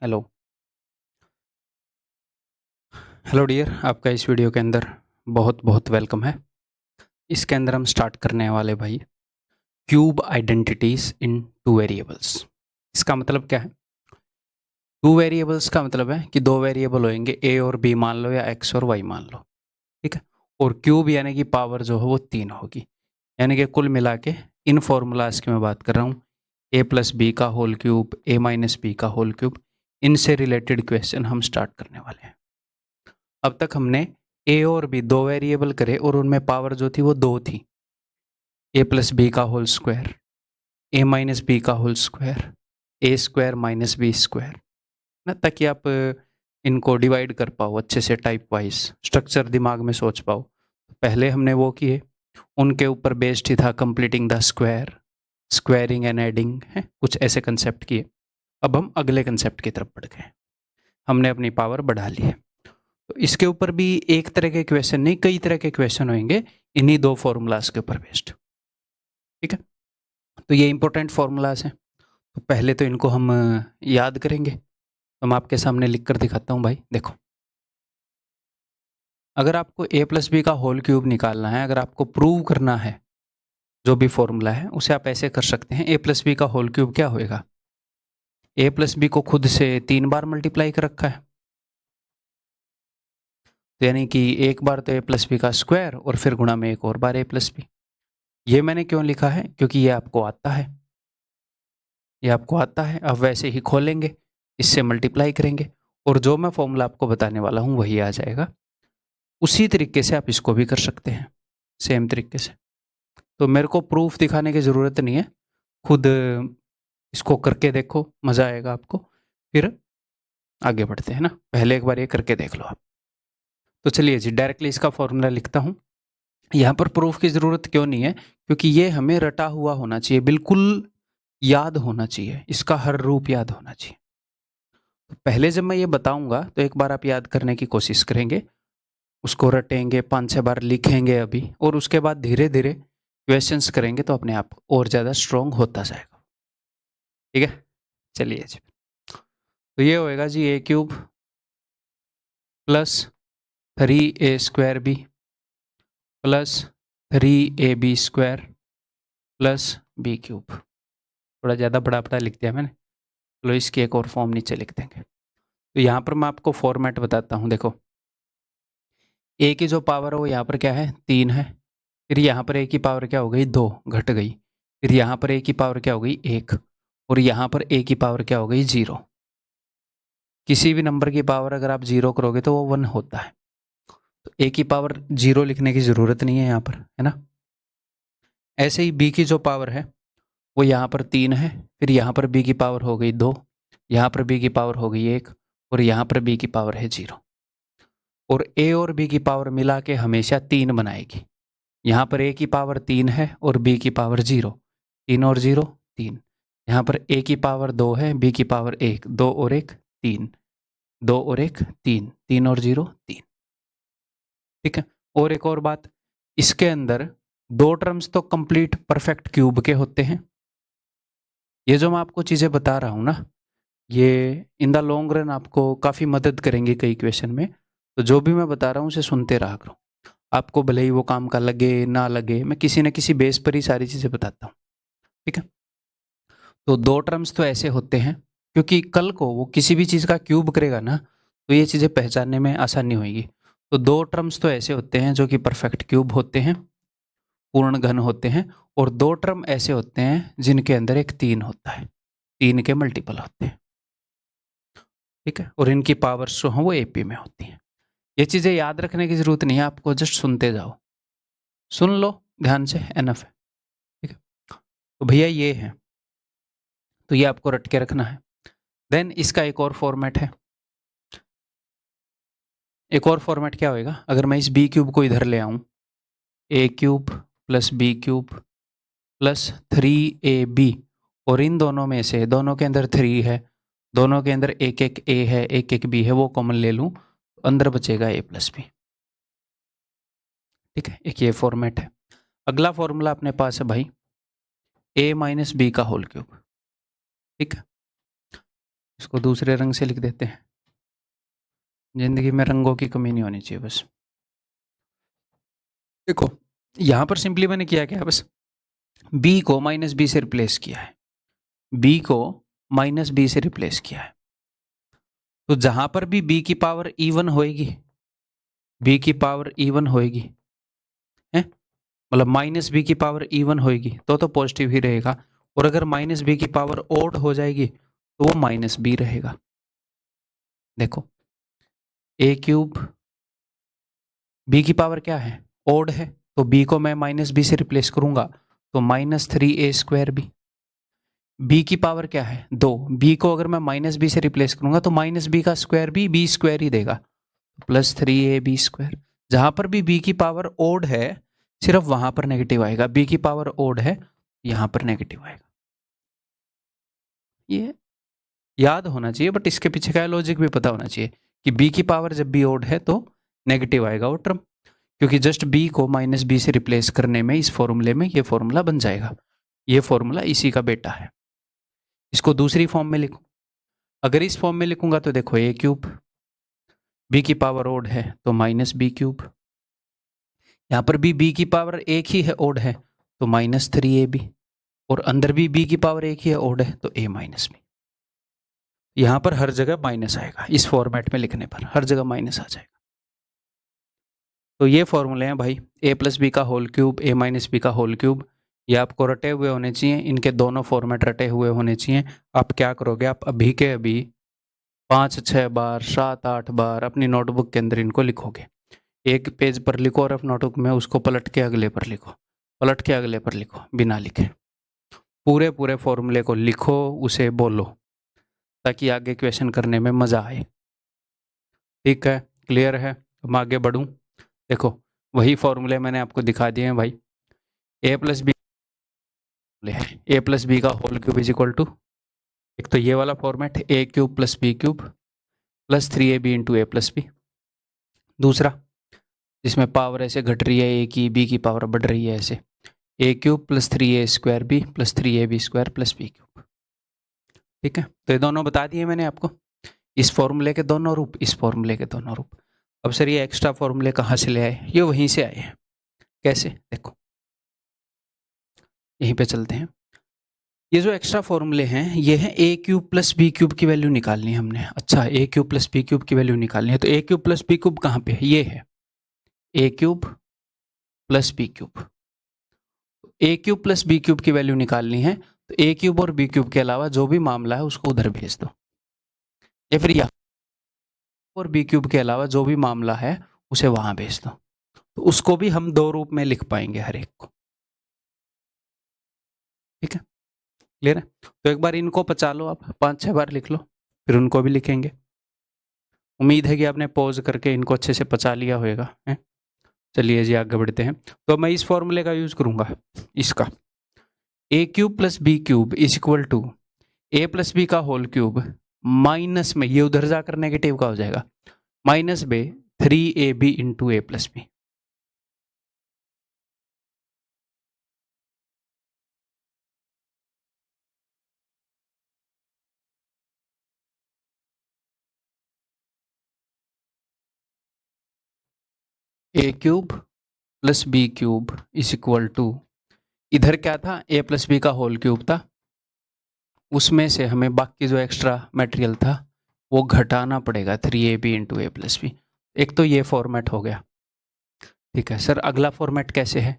Hello hello dear, आपका इस video के अंदर बहुत बहुत वेलकम है। इसके अंदर हम स्टार्ट करने वाले भाई क्यूब आइडेंटिटीज इन टू वेरिएबल्स। इसका मतलब क्या है? टू वेरिएबल्स का मतलब है कि दो वेरिएबल होंगे, ए और बी मान लो या एक्स और वाई मान लो, ठीक है। और क्यूब यानी कि पावर जो है वो 3 होगी, यानी कि कुल मिला के इन फॉर्मूलाज की मैं बात कर रहा हूँ। ए प्लस बी का होल क्यूब, ए माइनस बी का होल क्यूब, इनसे रिलेटेड क्वेश्चन हम स्टार्ट करने वाले हैं। अब तक हमने ए और बी दो वेरिएबल करे और उनमें पावर जो थी वो 2 थी। ए प्लस बी का होल स्क्वायर, ए माइनस बी का होल स्क्वायर, ए स्क्वायर माइनस बी स्क्वायर ना, ताकि आप इनको डिवाइड कर पाओ अच्छे से, टाइप वाइज स्ट्रक्चर दिमाग में सोच पाओ। पहले हमने वो किए, उनके ऊपर बेस्ड ही था completing the square, squaring and adding है, कुछ ऐसे कंसेप्ट किए। अब हम अगले कंसेप्ट की तरफ बढ़ गए, हमने अपनी पावर बढ़ा ली है। तो इसके ऊपर भी एक तरह के क्वेश्चन नहीं, कई तरह के क्वेश्चन होंगे इन्हीं दो फॉर्मूलाज के ऊपर बेस्ड, ठीक है। तो ये इंपॉर्टेंट फॉर्मूलाज हैं, तो पहले तो इनको हम याद करेंगे। तो मैं आपके सामने लिख कर दिखाता हूँ भाई, देखो। अगर आपको ए प्लस बी का होल क्यूब निकालना है, अगर आपको प्रूव करना है जो भी फॉर्मूला है, उसे आप ऐसे कर सकते हैं। ए प्लस बी का होल क्यूब क्या होएगा? ए प्लस बी को खुद से 3 बार मल्टीप्लाई कर रखा है, तो यानी कि एक बार तो ए प्लस बी का स्क्वायर और फिर गुणा में एक और बार ए प्लस बी। ये मैंने क्यों लिखा है? क्योंकि ये आपको आता है, ये आपको आता है। अब वैसे ही खोलेंगे, इससे मल्टीप्लाई करेंगे और जो मैं फॉर्मूला आपको बताने वाला हूँ वही आ जाएगा। उसी तरीके से आप इसको भी कर सकते हैं, सेम तरीके से। तो मेरे को प्रूफ दिखाने की ज़रूरत नहीं है, खुद इसको करके देखो, मज़ा आएगा आपको। फिर आगे बढ़ते हैं ना, पहले एक बार ये करके देख लो आप। तो चलिए जी, डायरेक्टली इसका फॉर्मूला लिखता हूँ। यहाँ पर प्रूफ की ज़रूरत क्यों नहीं है? क्योंकि ये हमें रटा हुआ होना चाहिए, बिल्कुल याद होना चाहिए, इसका हर रूप याद होना चाहिए। तो पहले जब मैं ये बताऊंगा तो एक बार आप याद करने की कोशिश करेंगे, उसको रटेंगे, 5-6 बार लिखेंगे अभी, और उसके बाद धीरे धीरे क्वेश्चंस करेंगे तो अपने आप और ज़्यादा स्ट्रॉन्ग होता जाएगा, ठीक है। चलिए जी, तो ये होएगा जी a cube plus 3a² b plus 3ab square plus B cube. थोड़ा ज़्यादा बड़ा बड़ा लिख दिया मैंने, चलो इसकी एक और फॉर्म नीचे लिख देंगे। तो यहाँ पर मैं आपको फॉर्मेट बताता हूँ, देखो। ए की जो पावर है वो यहाँ पर क्या है? 3 है। फिर यहाँ पर ए की पावर क्या हो गई? 2, घट गई। फिर यहाँ पर ए की पावर क्या हो गई? 1। और यहाँ पर ए की पावर क्या हो गई? 0। किसी भी नंबर की पावर अगर आप 0 करोगे तो वो 1 होता है, तो ए की पावर 0 लिखने की ज़रूरत नहीं है यहाँ पर, है ना। ऐसे ही बी की जो पावर है वो यहाँ पर 3 है। फिर यहाँ पर बी की पावर हो गई 2, यहाँ पर बी की पावर हो गई 1, और यहाँ पर बी की पावर है 0। और ए और बी की पावर मिला के हमेशा 3 बनाएगी। यहाँ पर ए की पावर 3 है और बी की पावर 0, 3 और 0 3। यहाँ पर ए की पावर 2 है, बी की पावर 1, 2 और 1 3, 2 और 1 3, 3 और 0 3, ठीक है। और एक और बात, इसके अंदर 2 टर्म्स तो कंप्लीट परफेक्ट क्यूब के होते हैं। ये जो मैं आपको चीज़ें बता रहा हूँ ना, ये इन द लॉन्ग रन आपको काफ़ी मदद करेंगे कई क्वेश्चन में। तो जो भी मैं बता रहा हूँ उसे सुनते रहा करो, आपको भले ही वो काम का लगे ना लगे, मैं किसी न किसी बेस पर ही सारी चीज़ें बताता हूँ, ठीक है। तो 2 टर्म्स तो ऐसे होते हैं, क्योंकि कल को वो किसी भी चीज़ का क्यूब करेगा ना, तो ये चीज़ें पहचानने में आसानी होगी। तो 2 टर्म्स तो ऐसे होते हैं जो कि परफेक्ट क्यूब होते हैं, पूर्ण घन होते हैं। और 2 टर्म ऐसे होते हैं जिनके अंदर एक 3 होता है, 3 के मल्टीपल होते हैं, ठीक है। और इनकी पावर्स जो हैं वो एपी में होती हैं। ये चीज़ें याद रखने की ज़रूरत नहीं है आपको, जस्ट सुनते जाओ, सुन लो ध्यान से, एनफ है, ठीक है। तो भैया ये है, तो ये आपको रट के रखना है। देन इसका एक और फॉर्मेट है। एक और फॉर्मेट क्या होएगा? अगर मैं इस बी क्यूब को इधर ले आऊँ, a cube plus B cube plus 3ab, और इन दोनों में से, दोनों के अंदर 3 है, दोनों के अंदर एक एक ए है, एक एक बी है, वो कॉमन ले लूँ, अंदर बचेगा ए प्लस बी, ठीक है। एक ये फॉर्मेट है। अगला फॉर्मूला अपने पास है भाई ए माइनस बी का होल क्यूब, ठीक है। इसको दूसरे रंग से लिख देते हैं, जिंदगी में रंगों की कमी नहीं होनी चाहिए बस। देखो यहां पर सिंपली मैंने किया क्या, बस b को माइनस बी से रिप्लेस किया है, b को माइनस बी से रिप्लेस किया है। तो जहां पर भी b की पावर इवन होएगी, b की पावर इवन होएगी है, मतलब माइनस बी की पावर इवन होएगी तो पॉजिटिव ही रहेगा, और अगर माइनस बी की पावर ओड हो जाएगी तो वो माइनस बी रहेगा। देखो ए क्यूब, बी की पावर क्या है, ओड है, तो बी को मैं माइनस बी से रिप्लेस करूंगा तो माइनस 3a² बी। बी की पावर क्या है, 2, बी को अगर मैं माइनस बी से रिप्लेस करूंगा तो माइनस बी का स्क्वायर भी बी स्क्वायर ही देगा, प्लस 3ab²। जहां पर भी बी की पावर ओड है सिर्फ वहां पर नेगेटिव आएगा, बी की पावर ओड है यहां पर नेगेटिव आएगा। ये याद होना चाहिए, बट इसके पीछे का लॉजिक भी पता होना चाहिए कि बी की पावर जब भी ओड है तो नेगेटिव आएगा वो टर्म, क्योंकि जस्ट बी को माइनस बी से रिप्लेस करने में इस फॉर्मूले में ये फॉर्मूला बन जाएगा। ये फॉर्मूला इसी का बेटा है। इसको दूसरी फॉर्म में लिखूं, अगर इस फॉर्म में लिखूंगा तो देखो ए क्यूब, बी की पावर ओड है तो माइनस बी क्यूब, यहां पर भी बी की पावर एक ही है ओड है तो माइनस 3ab, और अंदर भी बी की पावर एक ही है ओड है तो a माइनस बी। यहां पर हर जगह माइनस आएगा, इस फॉर्मेट में लिखने पर हर जगह माइनस आ जाएगा। तो ये फॉर्मूले हैं भाई, a प्लस बी का whole cube, a minus B का होल क्यूब, ये आपको रटे हुए होने चाहिए, इनके दोनों फॉर्मेट रटे हुए होने चाहिए। आप क्या करोगे, आप अभी के अभी 5-6 बार 7-8 बार अपनी नोटबुक के अंदर इनको लिखोगे, एक पेज पर लिखो और अपनी नोटबुक में उसको पलट के अगले पर लिखो, पलट के अगले पर लिखो, बिना लिखे पूरे पूरे फॉर्मूले को लिखो, उसे बोलो, ताकि आगे क्वेश्चन करने में मज़ा आए। ठीक है, क्लियर है, मैं आगे बढ़ूँ। देखो वही फॉर्मूले मैंने आपको दिखा दिए हैं भाई, a plus b, a plus B का whole cube is equal to, एक तो ये वाला format a cube plus B cube plus 3ab into A plus b, दूसरा जिसमें पावर ऐसे घट रही है a की, b की पावर बढ़ रही है ऐसे, a cube plus 3a² b plus 3ab² plus b cube. ठीक है, तो ये दोनों बता दिए मैंने आपको, इस फॉर्मूले के दोनों रूप, इस फॉर्मूले के दोनों रूप। अब सर ये एक्स्ट्रा फॉर्मूले कहाँ से ले आए, ये वहीं से आए हैं। कैसे, देखो यहीं पे चलते हैं। ये जो एक्स्ट्रा फॉर्मूले हैं ये है a cube plus B cube की वैल्यू निकालनी है हमने। अच्छा, a cube plus B cube की वैल्यू निकालनी है, तो a cube plus B cube कहाँ पे है, ये है a cube plus B cube. a cube plus B cube की वैल्यू निकालनी है तो a क्यूब और b क्यूब के अलावा जो भी मामला है उसको उधर भेज दो, या फिर यहाँ और बी क्यूब के अलावा जो भी मामला है उसे वहां भेज दो, तो उसको भी हम दो रूप में लिख पाएंगे हर एक को। ठीक है, क्लियर है। तो एक बार इनको पचा लो, आप 5-6 बार लिख लो, फिर उनको भी लिखेंगे। उम्मीद है कि आपने पॉज करके इनको अच्छे से पचा लिया होगा है। चलिए जी आगे बढ़ते हैं। तो मैं इस फॉर्मूले का यूज करूंगा, इसका a cube plus B cube is equal to a plus B का होल क्यूब माइनस में, ये उधर जाकर नेगेटिव का हो जाएगा, माइनस बे 3ab into A plus B. A cube plus B cube is equal to, इधर क्या था, a प्लस बी का होल क्यूब था, उसमें से हमें बाकी जो एक्स्ट्रा मटेरियल था वो घटाना पड़ेगा 3ab इंटू ए प्लस बी। एक तो ये फॉर्मेट हो गया। ठीक है सर, अगला फॉर्मेट कैसे है,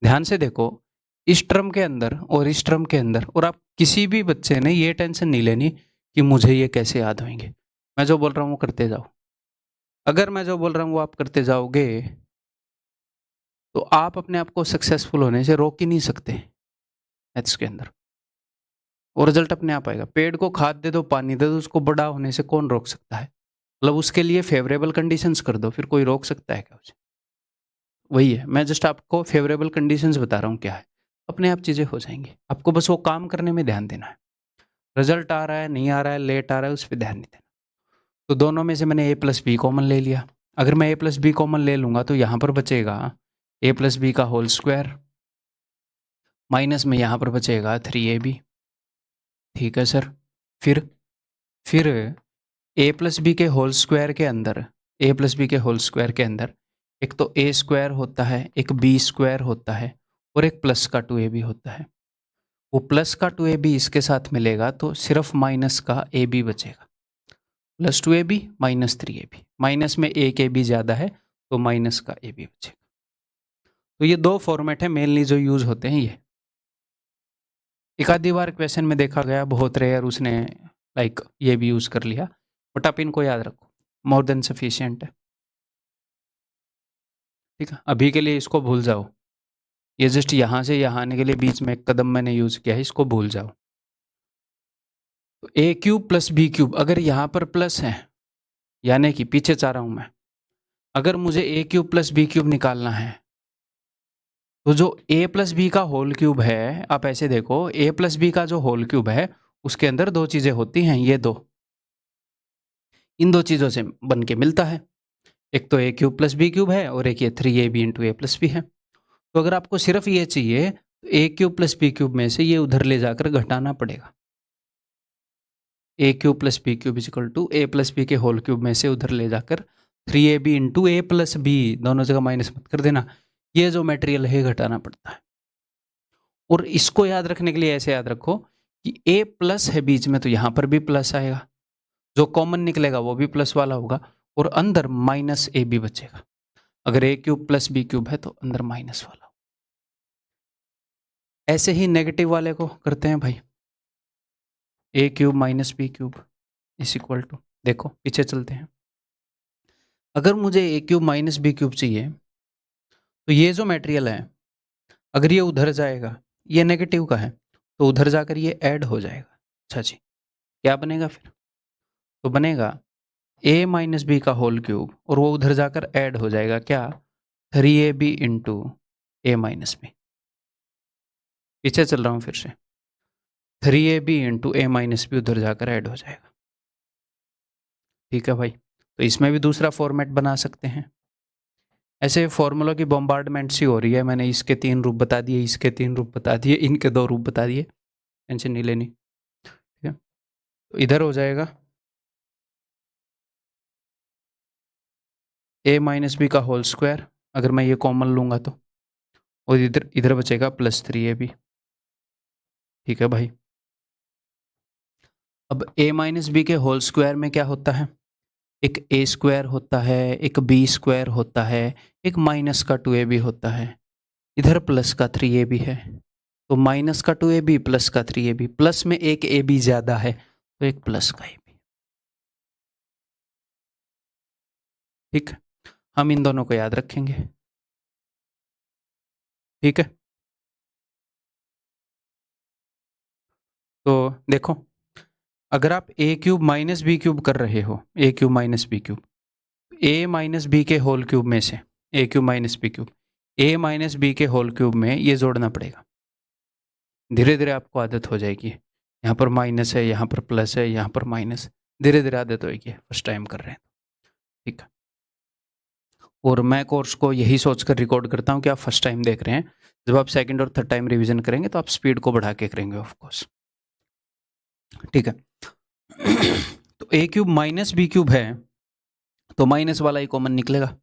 ध्यान से देखो, इस टर्म के अंदर और इस टर्म के अंदर, और आप किसी भी बच्चे ने ये टेंशन नहीं लेनी कि मुझे ये कैसे याद होंगे, मैं जो बोल रहा हूँ वो करते जाओ। अगर मैं जो बोल रहा हूँ वो आप करते जाओगे तो आप अपने आप को सक्सेसफुल होने से रोक ही नहीं सकते मैथ्स के अंदर, और रिजल्ट अपने आप आएगा। पेड़ को खाद दे दो, पानी दे दो, उसको बड़ा होने से कौन रोक सकता है, मतलब उसके लिए फेवरेबल कंडीशंस कर दो, फिर कोई रोक सकता है क्या उसे। वही है, मैं जस्ट आपको फेवरेबल कंडीशंस बता रहा हूँ क्या है, अपने आप चीज़ें हो जाएंगी, आपको बस वो काम करने में ध्यान देना है। रिजल्ट आ रहा है नहीं आ रहा है, लेट आ रहा है, उस पर ध्यान नहीं देना। तो दोनों में से मैंने ए प्लस बी कॉमन ले लिया, अगर मैं ए प्लस बी कॉमन ले लूँगा तो यहाँ पर बचेगा ए प्लस बी का होल स्क्वायर, माइनस में यहाँ पर बचेगा 3ab। ठीक है सर, फिर फिर ए प्लस बी के होल स्क्वायर के अंदर, ए प्लस बी के होल स्क्वायर के अंदर एक तो ए स्क्वायर होता है, एक बी स्क्वायर होता है और एक प्लस का 2ab होता है। वो प्लस का 2ab इसके साथ मिलेगा तो सिर्फ माइनस का ab बचेगा, plus 2ab minus 3ab, minus में एक ab ज़्यादा है तो माइनस का ab बचेगा। तो ये दो फॉर्मेट है मेनली जो यूज होते हैं। ये एक आधी बार क्वेश्चन में देखा गया, बहुत रेयर उसने लाइक ये भी यूज कर लिया, बट आप इनको याद रखो, मोर देन सफिशिएंट है। ठीक है, अभी के लिए इसको भूल जाओ, ये जस्ट यहाँ से यहाँ आने के लिए बीच में एक कदम मैंने यूज किया है, इसको भूल जाओ। तो ए क्यूब प्लस बी क्यूब, अगर यहाँ पर प्लस है यानी कि पीछे चाह रहा हूँ मैं, अगर मुझे a cube plus B cube निकालना है तो जो ए प्लस बी का होल क्यूब है, आप ऐसे देखो, ए प्लस बी का जो होल क्यूब है उसके अंदर दो चीज़ें होती हैं, ये दो, इन दो चीज़ों से बन के मिलता है, एक तो ए क्यूब प्लस बी क्यूब है और एक ये 3ab इंटू ए प्लस बी है। तो अगर आपको सिर्फ ये चाहिए तो ए क्यूब प्लस बी क्यूब में से ये उधर ले जाकर घटाना पड़ेगा। A cube plus B cube is equal to a plus b के होल क्यूब में से उधर ले जाकर 3ab इंटू ए प्लस बी, दोनों जगह माइनस मत कर देना, ये जो मटेरियल है घटाना पड़ता है। और इसको याद रखने के लिए ऐसे याद रखो कि ए प्लस है बीच में तो यहाँ पर भी प्लस आएगा, जो कॉमन निकलेगा वो भी प्लस वाला होगा और अंदर माइनस ए बी बचेगा। अगर ए क्यूब प्लस बी क्यूब है तो अंदर माइनस वाला। ऐसे ही नेगेटिव वाले को करते हैं भाई, a cube minus B cube is equal to, देखो पीछे चलते हैं, अगर मुझे a cube minus B cube चाहिए तो ये जो मटेरियल है अगर ये उधर जाएगा, ये नेगेटिव का है तो उधर जाकर ये ऐड हो जाएगा। अच्छा जी, क्या बनेगा फिर? तो बनेगा ए माइनस बी का होल क्यूब और वो उधर जाकर ऐड हो जाएगा, क्या? 3ab into a minus B. पीछे चल रहा हूँ फिर से, 3ab into a minus B उधर जाकर ऐड हो जाएगा। ठीक है भाई, तो इसमें भी दूसरा फॉर्मेट बना सकते हैं। ऐसे फॉर्मूला की बॉम्बार्डमेंट सी हो रही है, मैंने इसके 3 रूप बता दिए, इसके 3 रूप बता दिए, इनके 2 रूप बता दिए, टेंशन नहीं लेनी। ठीक है, तो इधर हो जाएगा ए माइनस बी का होल स्क्वायर, अगर मैं ये कॉमन लूँगा तो, और इधर इधर बचेगा प्लस 3ab। ठीक है भाई, अब ए माइनस बी के होल स्क्वायर में क्या होता है? एक ए स्क्वायर होता है, एक बी स्क्वायर होता है, एक माइनस का 2ab होता है, इधर प्लस का 3ab है, तो माइनस का 2ab प्लस का 3ab, प्लस में एक ab ज़्यादा है तो एक प्लस का ab। ठीक, हम इन दोनों को याद रखेंगे। ठीक है, तो देखो, अगर आप ए क्यूब माइनस बी क्यूब कर रहे हो, ए क्यूब माइनस बी क्यूब, ए माइनस बी के होल क्यूब में से ए क्यूब माइनस बी क्यूब, ए माइनस बी के होल क्यूब में ये जोड़ना पड़ेगा। धीरे धीरे आपको आदत हो जाएगी, यहाँ पर माइनस है, यहाँ पर प्लस है, यहाँ पर माइनस, धीरे धीरे आदत होगी, फर्स्ट टाइम कर रहे हैं। ठीक है, और मैं कोर्स को यही सोचकर रिकॉर्ड करता हूँ कि आप फर्स्ट टाइम देख रहे हैं, जब आप सेकंड और थर्ड टाइम रिवीजन करेंगे तो आप स्पीड को बढ़ा के करेंगे ऑफ कोर्स। ठीक है, तो ए क्यूब माइनस बी क्यूब है तो माइनस वाला ही कॉमन निकलेगा,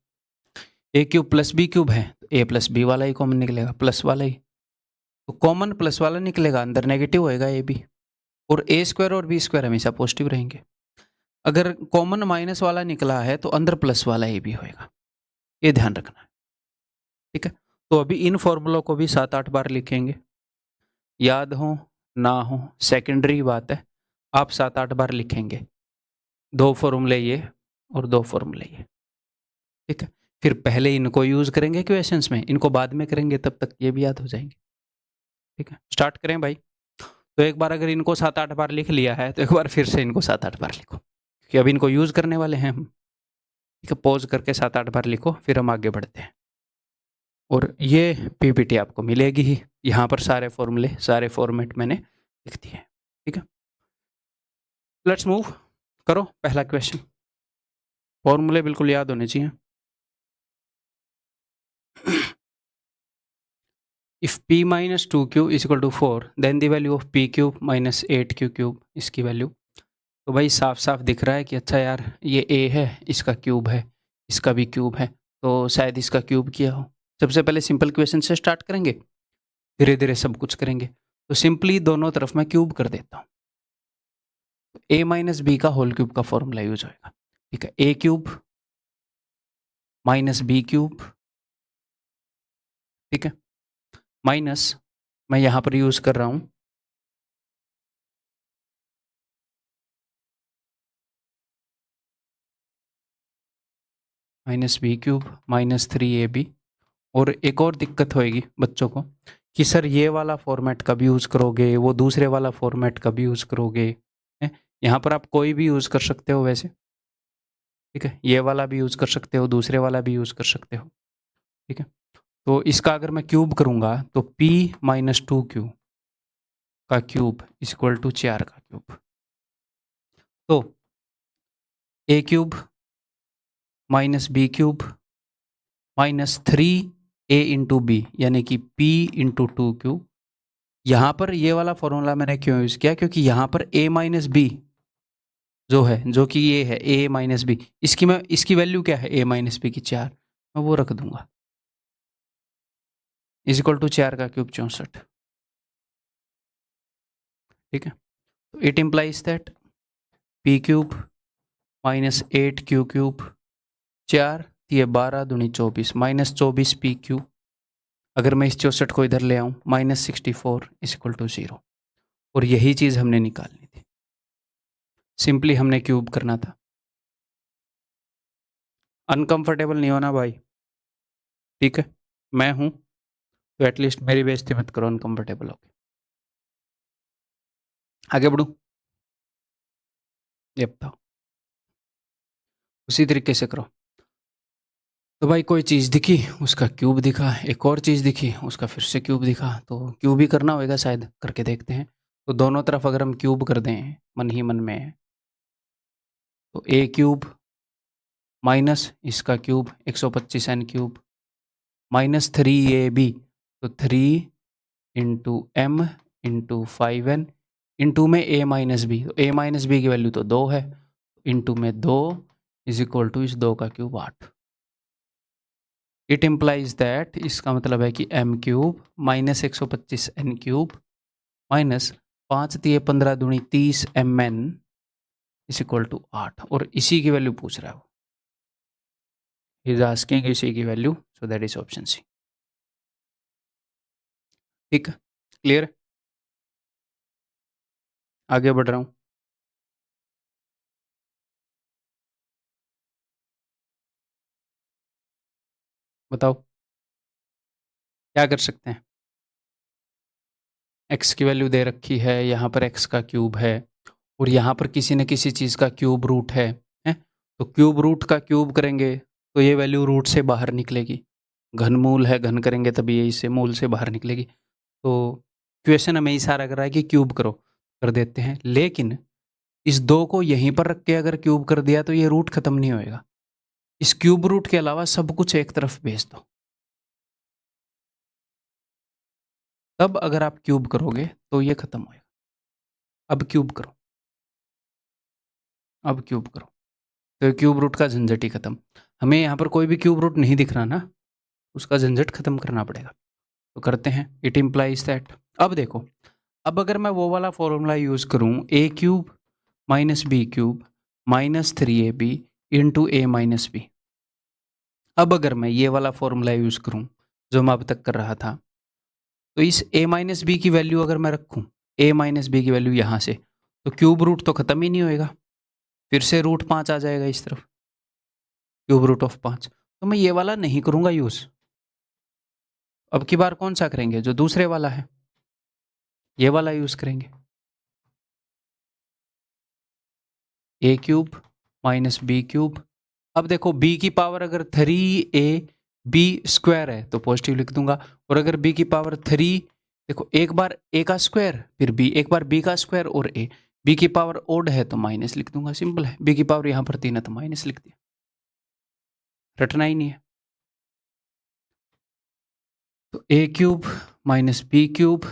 ए क्यूब प्लस बी क्यूब है तो ए प्लस बी वाला ही कॉमन निकलेगा, प्लस वाला ही, तो कॉमन प्लस वाला निकलेगा, अंदर नेगेटिव होएगा ए बी, और ए स्क्वायर और बी स्क्वायर हमेशा पॉजिटिव रहेंगे। अगर कॉमन माइनस वाला निकला है तो अंदर प्लस वाला ए बी होएगा, ये ध्यान रखना है। ठीक है, तो अभी इन फॉर्मूलों को भी 7-8 बार लिखेंगे, याद हो ना हो सेकेंडरी बात है, आप 7-8 बार लिखेंगे, 2 फॉर्मूले ये और 2 फॉर्मूले ये। ठीक है, फिर पहले इनको यूज करेंगे क्वेश्चंस में, इनको बाद में करेंगे, तब तक ये भी याद हो जाएंगे। ठीक है, स्टार्ट करें भाई। तो एक बार अगर इनको 7-8 बार लिख लिया है तो एक बार फिर से इनको 7-8 बार लिखो, क्योंकि अब इनको यूज करने वाले हैं हम। ठीक है, पॉज करके 7-8 बार लिखो, फिर हम आगे बढ़ते हैं। और ये पीपीटी आपको मिलेगी ही, यहाँ पर सारे फॉर्मूले सारे फॉर्मेट मैंने लिख दिए। ठीक है, लेट्स मूव, करो पहला क्वेश्चन, फॉर्मूले बिल्कुल याद होने चाहिए। If p minus 2q is equal to 4, then the value of p cube minus 8q cube, इसकी वैल्यू तो भाई साफ साफ दिख रहा है कि अच्छा यार ये ए है, इसका क्यूब है, इसका भी क्यूब है, तो शायद इसका क्यूब किया हो। सबसे पहले सिंपल क्वेश्चन से स्टार्ट करेंगे, धीरे धीरे सब कुछ करेंगे। तो सिंपली दोनों तरफ मैं क्यूब कर देता हूँ। ए माइनस बी का होल क्यूब का फॉर्मूला यूज होएगा। ठीक है, a cube minus B cube, ठीक है, माइनस मैं यहां पर यूज कर रहा हूं minus B cube minus 3ab। और एक और दिक्कत होएगी बच्चों को कि सर ये वाला फॉर्मेट कब यूज करोगे, वो दूसरे वाला फॉर्मेट कब यूज करोगे। यहाँ पर आप कोई भी यूज कर सकते हो वैसे, ठीक है, ये वाला भी यूज कर सकते हो, दूसरे वाला भी यूज कर सकते हो, ठीक है। तो इसका अगर मैं क्यूब करूंगा तो p माइनस 2q का क्यूब इज इक्वल टू 4 का क्यूब। तो ए cube minus B cube minus 3a into b यानी कि p इंटू 2q। यहाँ पर ये वाला फॉर्मूला मैंने क्यों यूज किया, क्योंकि यहाँ पर a माइनस बी जो है, जो कि ये है a माइनस बी, इसकी वैल्यू क्या है, a माइनस बी की 4, मैं वो रख दूंगा इज इक्वल टू 4 का क्यूब 64। ठीक है, तो it implies that p cube minus 8q cube 4 ये 12 दूनी 24 माइनस 24 p क्यूब। अगर मैं इस 64 को इधर ले आऊं माइनस 64 इज इक्वल टू 0। और यही चीज हमने निकालनी थी, सिंपली हमने क्यूब करना था। अनकंफर्टेबल नहीं होना भाई, ठीक है, मैं हूं तो एटलीस्ट मेरी बेइज्जती मत करो अनकंफर्टेबल होके। आगे बढ़ूं, ये बताओ, उसी तरीके से करो। तो भाई कोई चीज़ दिखी उसका क्यूब दिखा, एक और चीज़ दिखी उसका फिर से क्यूब दिखा, तो क्यूब ही करना होगा शायद, करके देखते हैं। तो दोनों तरफ अगर हम क्यूब कर दें मन ही मन में, तो ए क्यूब माइनस इसका cube 125n cube minus 3ab, तो 3 into M into 5n into में a माइनस बी, तो a माइनस बी की वैल्यू तो 2 है, इंटू में 2 इज इक्वल टू इस 2 का क्यूब 8। इट इम्प्लाइज दैट, इसका मतलब है कि m cube minus 125n cube minus 5 तिये 15 दूनी 30 mn इज इक्वल टू 8। और इसी की वैल्यू पूछ रहा है वो, इज आस्किंग इसी की value, so that is option C. ठीक है, क्लियर, आगे बढ़ रहा हूं। बताओ क्या कर सकते हैं। x की वैल्यू दे रखी है, यहाँ पर x का क्यूब है और यहाँ पर किसी न किसी चीज़ का क्यूब रूट है? तो क्यूब रूट का क्यूब करेंगे तो ये वैल्यू रूट से बाहर निकलेगी, घनमूल है, घन करेंगे तभी ये इससे मूल से बाहर निकलेगी। तो क्वेश्चन हमें इशारा कर रहा है कि क्यूब करो, कर देते हैं, लेकिन इस 2 को यहीं पर रख के अगर क्यूब कर दिया तो ये रूट खत्म नहीं होएगा। इस क्यूब रूट के अलावा सब कुछ एक तरफ भेज दो, तब अगर आप क्यूब करोगे तो ये खत्म होएगा। अब क्यूब करो, अब क्यूब करो, तो क्यूब रूट का झंझट ही खत्म। हमें यहाँ पर कोई भी क्यूब रूट नहीं दिख रहा ना, उसका झंझट खत्म करना पड़ेगा। तो करते हैं, इट इम्प्लाइज दैट। अब देखो, अब अगर मैं वो वाला फॉर्मूला यूज करूं a cube minus B cube minus 3ab into a minus b, अब अगर मैं ये वाला फॉर्मूला यूज करूं जो मैं अब तक कर रहा था, तो इस a माइनस बी की वैल्यू अगर मैं रखूं, a माइनस बी की वैल्यू यहाँ से, तो क्यूब रूट तो खत्म ही नहीं होएगा, फिर से रूट 5 आ जाएगा इस तरफ, क्यूब रूट ऑफ 5। तो मैं ये वाला नहीं करूंगा यूज, अब की बार कौन सा करेंगे, जो दूसरे वाला है ये वाला यूज करेंगे, ए क्यूब माइनस बी क्यूब। अब देखो b की पावर अगर 3ab स्क्वायर है तो पॉजिटिव लिख दूंगा, और अगर b की पावर 3, देखो एक बार a का स्क्वायर फिर b, एक बार b का स्क्वायर और a, b की पावर ओड है तो माइनस लिख दूंगा, सिंपल है। b की पावर यहां पर 3 है तो माइनस लिख दिया, रटना ही नहीं है। तो a cube minus B cube,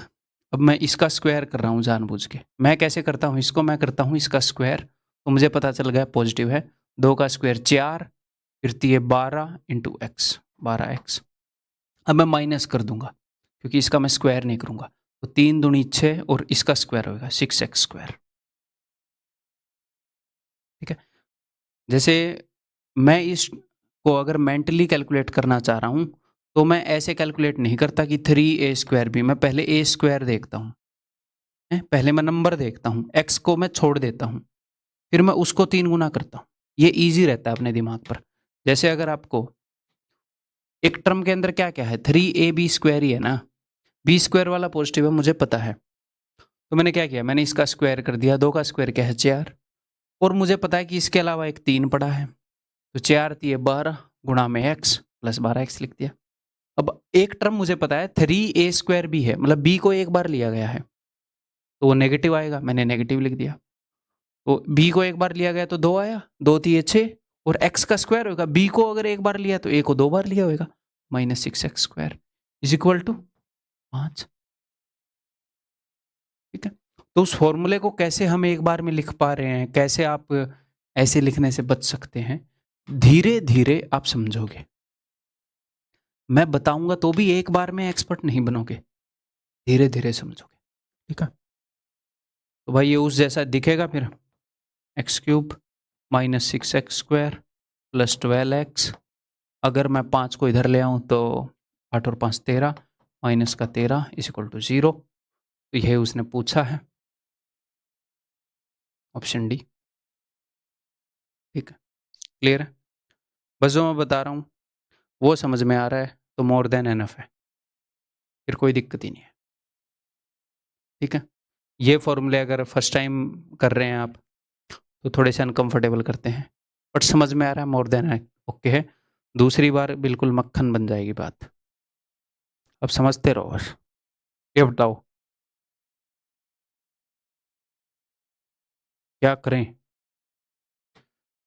अब मैं इसका स्क्वायर कर रहा हूं जानबूझ के। मैं कैसे करता हूं इसको, मैं करता हूं इसका स्क्वायर तो मुझे पता चल गया पॉजिटिव है। 2 का स्क्वायर 4, फिर 12 इंटू एक्स, 12x। अब मैं माइनस कर दूंगा क्योंकि इसका मैं स्क्वायर नहीं करूंगा, तो 3 दूनी 6 और इसका स्क्वायर होगा 6x स्क्वायर। ठीक है, जैसे मैं इसको अगर मेंटली कैलकुलेट करना चाह रहा हूं तो मैं ऐसे कैलकुलेट नहीं करता कि 3a स्क्वायर भी, मैं पहले a स्क्वायर देखता हूं, पहले मैं नंबर देखता हूं, x को मैं छोड़ देता हूं, फिर मैं उसको 3 गुना करता हूं। ये इजी रहता है अपने दिमाग पर। जैसे अगर आपको एक टर्म के अंदर क्या क्या है, 3ab स्क्वायर ही है ना, b स्क्वायर वाला पॉजिटिव है मुझे पता है, तो मैंने क्या किया, मैंने इसका स्क्वायर कर दिया। 2 का स्क्वायर क्या है 4, और मुझे पता है कि इसके अलावा एक 3 पड़ा है, तो 4 3 12 गुणा में x प्लस 12x लिख दिया। अब एक टर्म मुझे पता है 3a स्क्वायर भी है, मतलब b को एक बार लिया गया है तो वो नेगेटिव आएगा, मैंने नेगेटिव लिख दिया। तो b को एक बार लिया गया तो 2 आया, 2 3 6, और x का स्क्वायर होगा, b को अगर एक बार लिया तो a को 2 बार लिया होगा, -6x square is equal to 5। ठीक है, तो उस फॉर्मूले को कैसे हम एक बार में लिख पा रहे हैं, कैसे आप ऐसे लिखने से बच सकते हैं, धीरे धीरे आप समझोगे। मैं बताऊंगा तो भी एक बार में एक्सपर्ट नहीं बनोगे, धीरे धीरे समझोगे। ठीक है, तो भाई ये उस जैसा दिखेगा फिर, x cube -6x square plus 12x। अगर मैं 5 को इधर ले आऊं तो 8 और 5 13, माइनस का 13 इज इक्वल टू 0। तो यह उसने पूछा है, ऑप्शन डी। ठीक है, क्लियर है, बस जो मैं बता रहा हूँ वो समझ में आ रहा है तो मोर देन एनफ है, फिर कोई दिक्कत ही नहीं है। ठीक है, ये फॉर्मूले अगर फर्स्ट टाइम कर रहे हैं आप तो थोड़े से अनकंफर्टेबल करते हैं, बट समझ में आ रहा है मोर देन ओके है। दूसरी बार बिल्कुल मक्खन बन जाएगी बात। अब समझते रहो बस। ये बताओ क्या करें।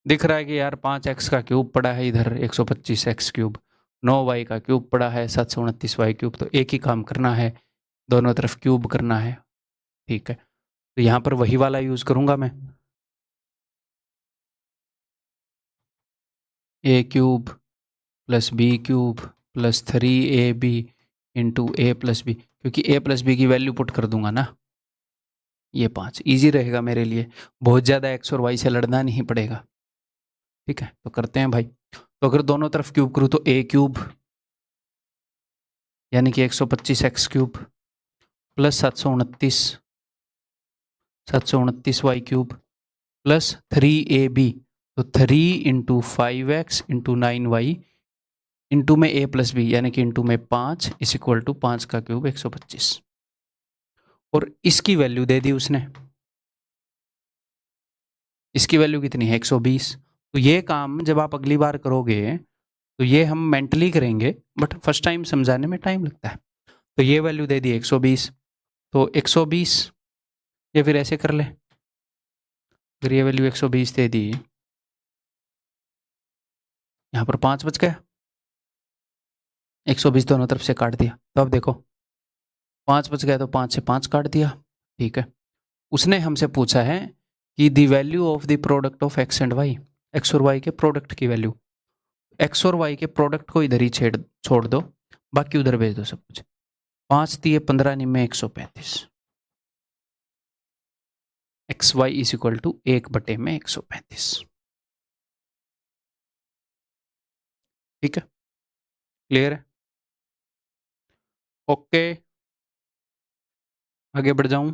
दिख रहा है कि यार 5x का क्यूब पड़ा है इधर, 125x क्यूब, 9y का क्यूब पड़ा है 729y क्यूब, तो एक ही काम करना है, दोनों तरफ क्यूब करना है। ठीक है, तो यहाँ पर वही वाला यूज करूंगा मैं, a cube plus B cube plus 3ab into a plus B, क्योंकि a प्लस बी की वैल्यू पुट कर दूंगा ना, ये 5 इजी रहेगा मेरे लिए, बहुत ज़्यादा x और y से लड़ना नहीं पड़ेगा। ठीक है, तो करते हैं भाई। तो अगर दोनों तरफ क्यूब करूँ तो a क्यूब यानी कि 125x cube plus 729y cube plus 3ab, तो 3 into 5x into 9y into में a प्लस बी यानी कि इंटू में 5 इस इक्वल टू 5 का क्यूब 125, और इसकी वैल्यू दे दी उसने, इसकी वैल्यू कितनी है 120। तो ये काम जब आप अगली बार करोगे तो ये हम मेंटली करेंगे, बट फर्स्ट टाइम समझाने में टाइम लगता है। तो ये वैल्यू दे दी 120, तो 120, या फिर ऐसे कर ले, अगर ये वैल्यू 120 दे दी, यहाँ पर 5 बच गया, 120 दोनों तरफ से काट दिया, तो अब देखो 5 बच गया, तो 5 से 5 काट दिया। ठीक है, उसने हमसे पूछा है कि the value of the product of X and Y, X और वाई के प्रोडक्ट की वैल्यू, एक्स और वाई के प्रोडक्ट को इधर ही छोड़ दो, बाकी उधर भेज दो सब कुछ। 5 दिए 15 निम्न 135, X Y is equal to 1/135। ठीक है, क्लियर है, ओके। आगे बढ़ जाऊं,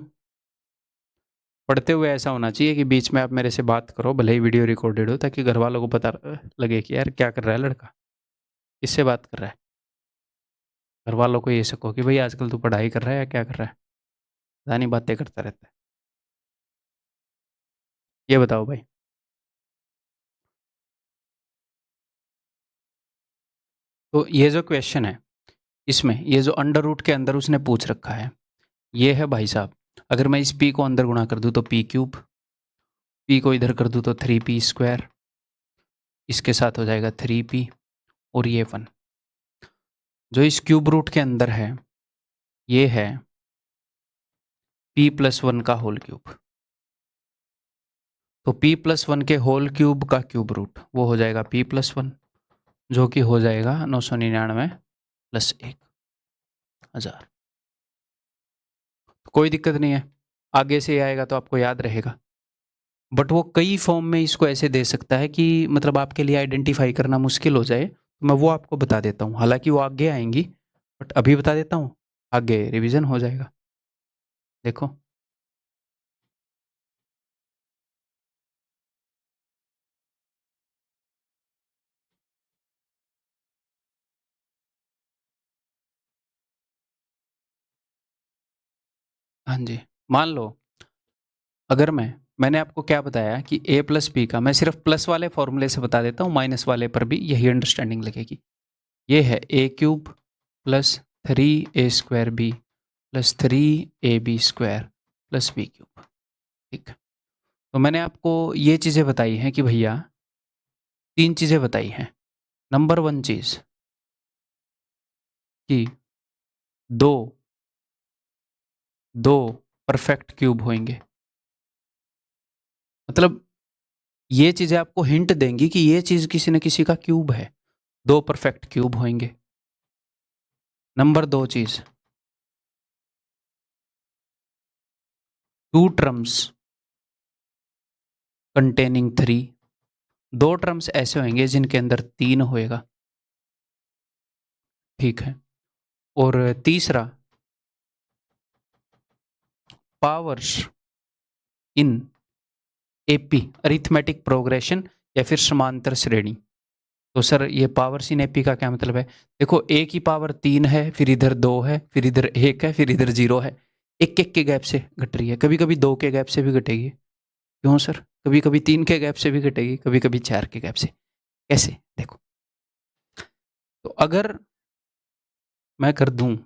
पढ़ते हुए ऐसा होना चाहिए कि बीच में आप मेरे से बात करो, भले ही वीडियो रिकॉर्डेड हो, ताकि घर वालों को पता लगे कि यार क्या कर रहा है लड़का, किससे बात कर रहा है। घर वालों को ये सको कि भाई आजकल तू पढ़ाई कर रहा है या क्या कर रहा है, पता नहीं बातें करता रहता है। ये बताओ भाई, तो ये जो क्वेश्चन है इसमें ये जो अंडर रूट के अंदर उसने पूछ रखा है, ये है भाई साहब, अगर मैं इस p को अंदर गुणा कर दूं तो p क्यूब, p को इधर कर दूं तो 3p स्क्वायर, इसके साथ हो जाएगा 3p, और ये 1 जो इस क्यूब रूट के अंदर है ये है p + 1 का होल क्यूब। तो p+1 के होल क्यूब का क्यूब रूट वो हो जाएगा p+1, जो कि हो जाएगा 999 + 1,000। कोई दिक्कत नहीं है, आगे से आएगा तो आपको याद रहेगा। बट वो कई फॉर्म में इसको ऐसे दे सकता है कि मतलब आपके लिए आइडेंटिफाई करना मुश्किल हो जाए, तो मैं वो आपको बता देता हूँ। हालांकि वो आगे आएंगी, बट अभी बता देता हूँ, आगे रिवीजन हो जाएगा। देखो, हाँ जी, मान लो अगर मैंने आपको क्या बताया कि a+b का, मैं सिर्फ प्लस वाले फॉर्मूले से बता देता हूँ, माइनस वाले पर भी यही अंडरस्टैंडिंग लगेगी। ये है a³ + 3a² + 3ab² + b³। ठीक है, तो मैंने आपको ये चीज़ें बताई हैं कि भैया 3 चीज़ें बताई हैं। नंबर 1 चीज़ कि दो दो परफेक्ट क्यूब होंगे। मतलब ये चीज़ें आपको हिंट देंगी कि ये चीज़ किसी न किसी का क्यूब है। 2 परफेक्ट क्यूब होंगे। नंबर 2 चीज़, 2 टर्म्स कंटेनिंग 3। 2 टर्म्स ऐसे होंगे जिनके अंदर 3 होएगा। ठीक है, और तीसरा, powers in AP arithmetic progression या फिर समांतर श्रेणी। तो सर ये पावर्स इन एपी का क्या मतलब है? देखो, a की पावर 3 है, फिर इधर 2 है, फिर इधर 1 है, फिर इधर 0 है। एक एक के गैप से घट रही है। कभी कभी 2 के गैप से भी घटेगी। क्यों सर? कभी कभी 3 के गैप से भी घटेगी, कभी कभी 4 के गैप से। कैसे? देखो, तो अगर मैं कर दूं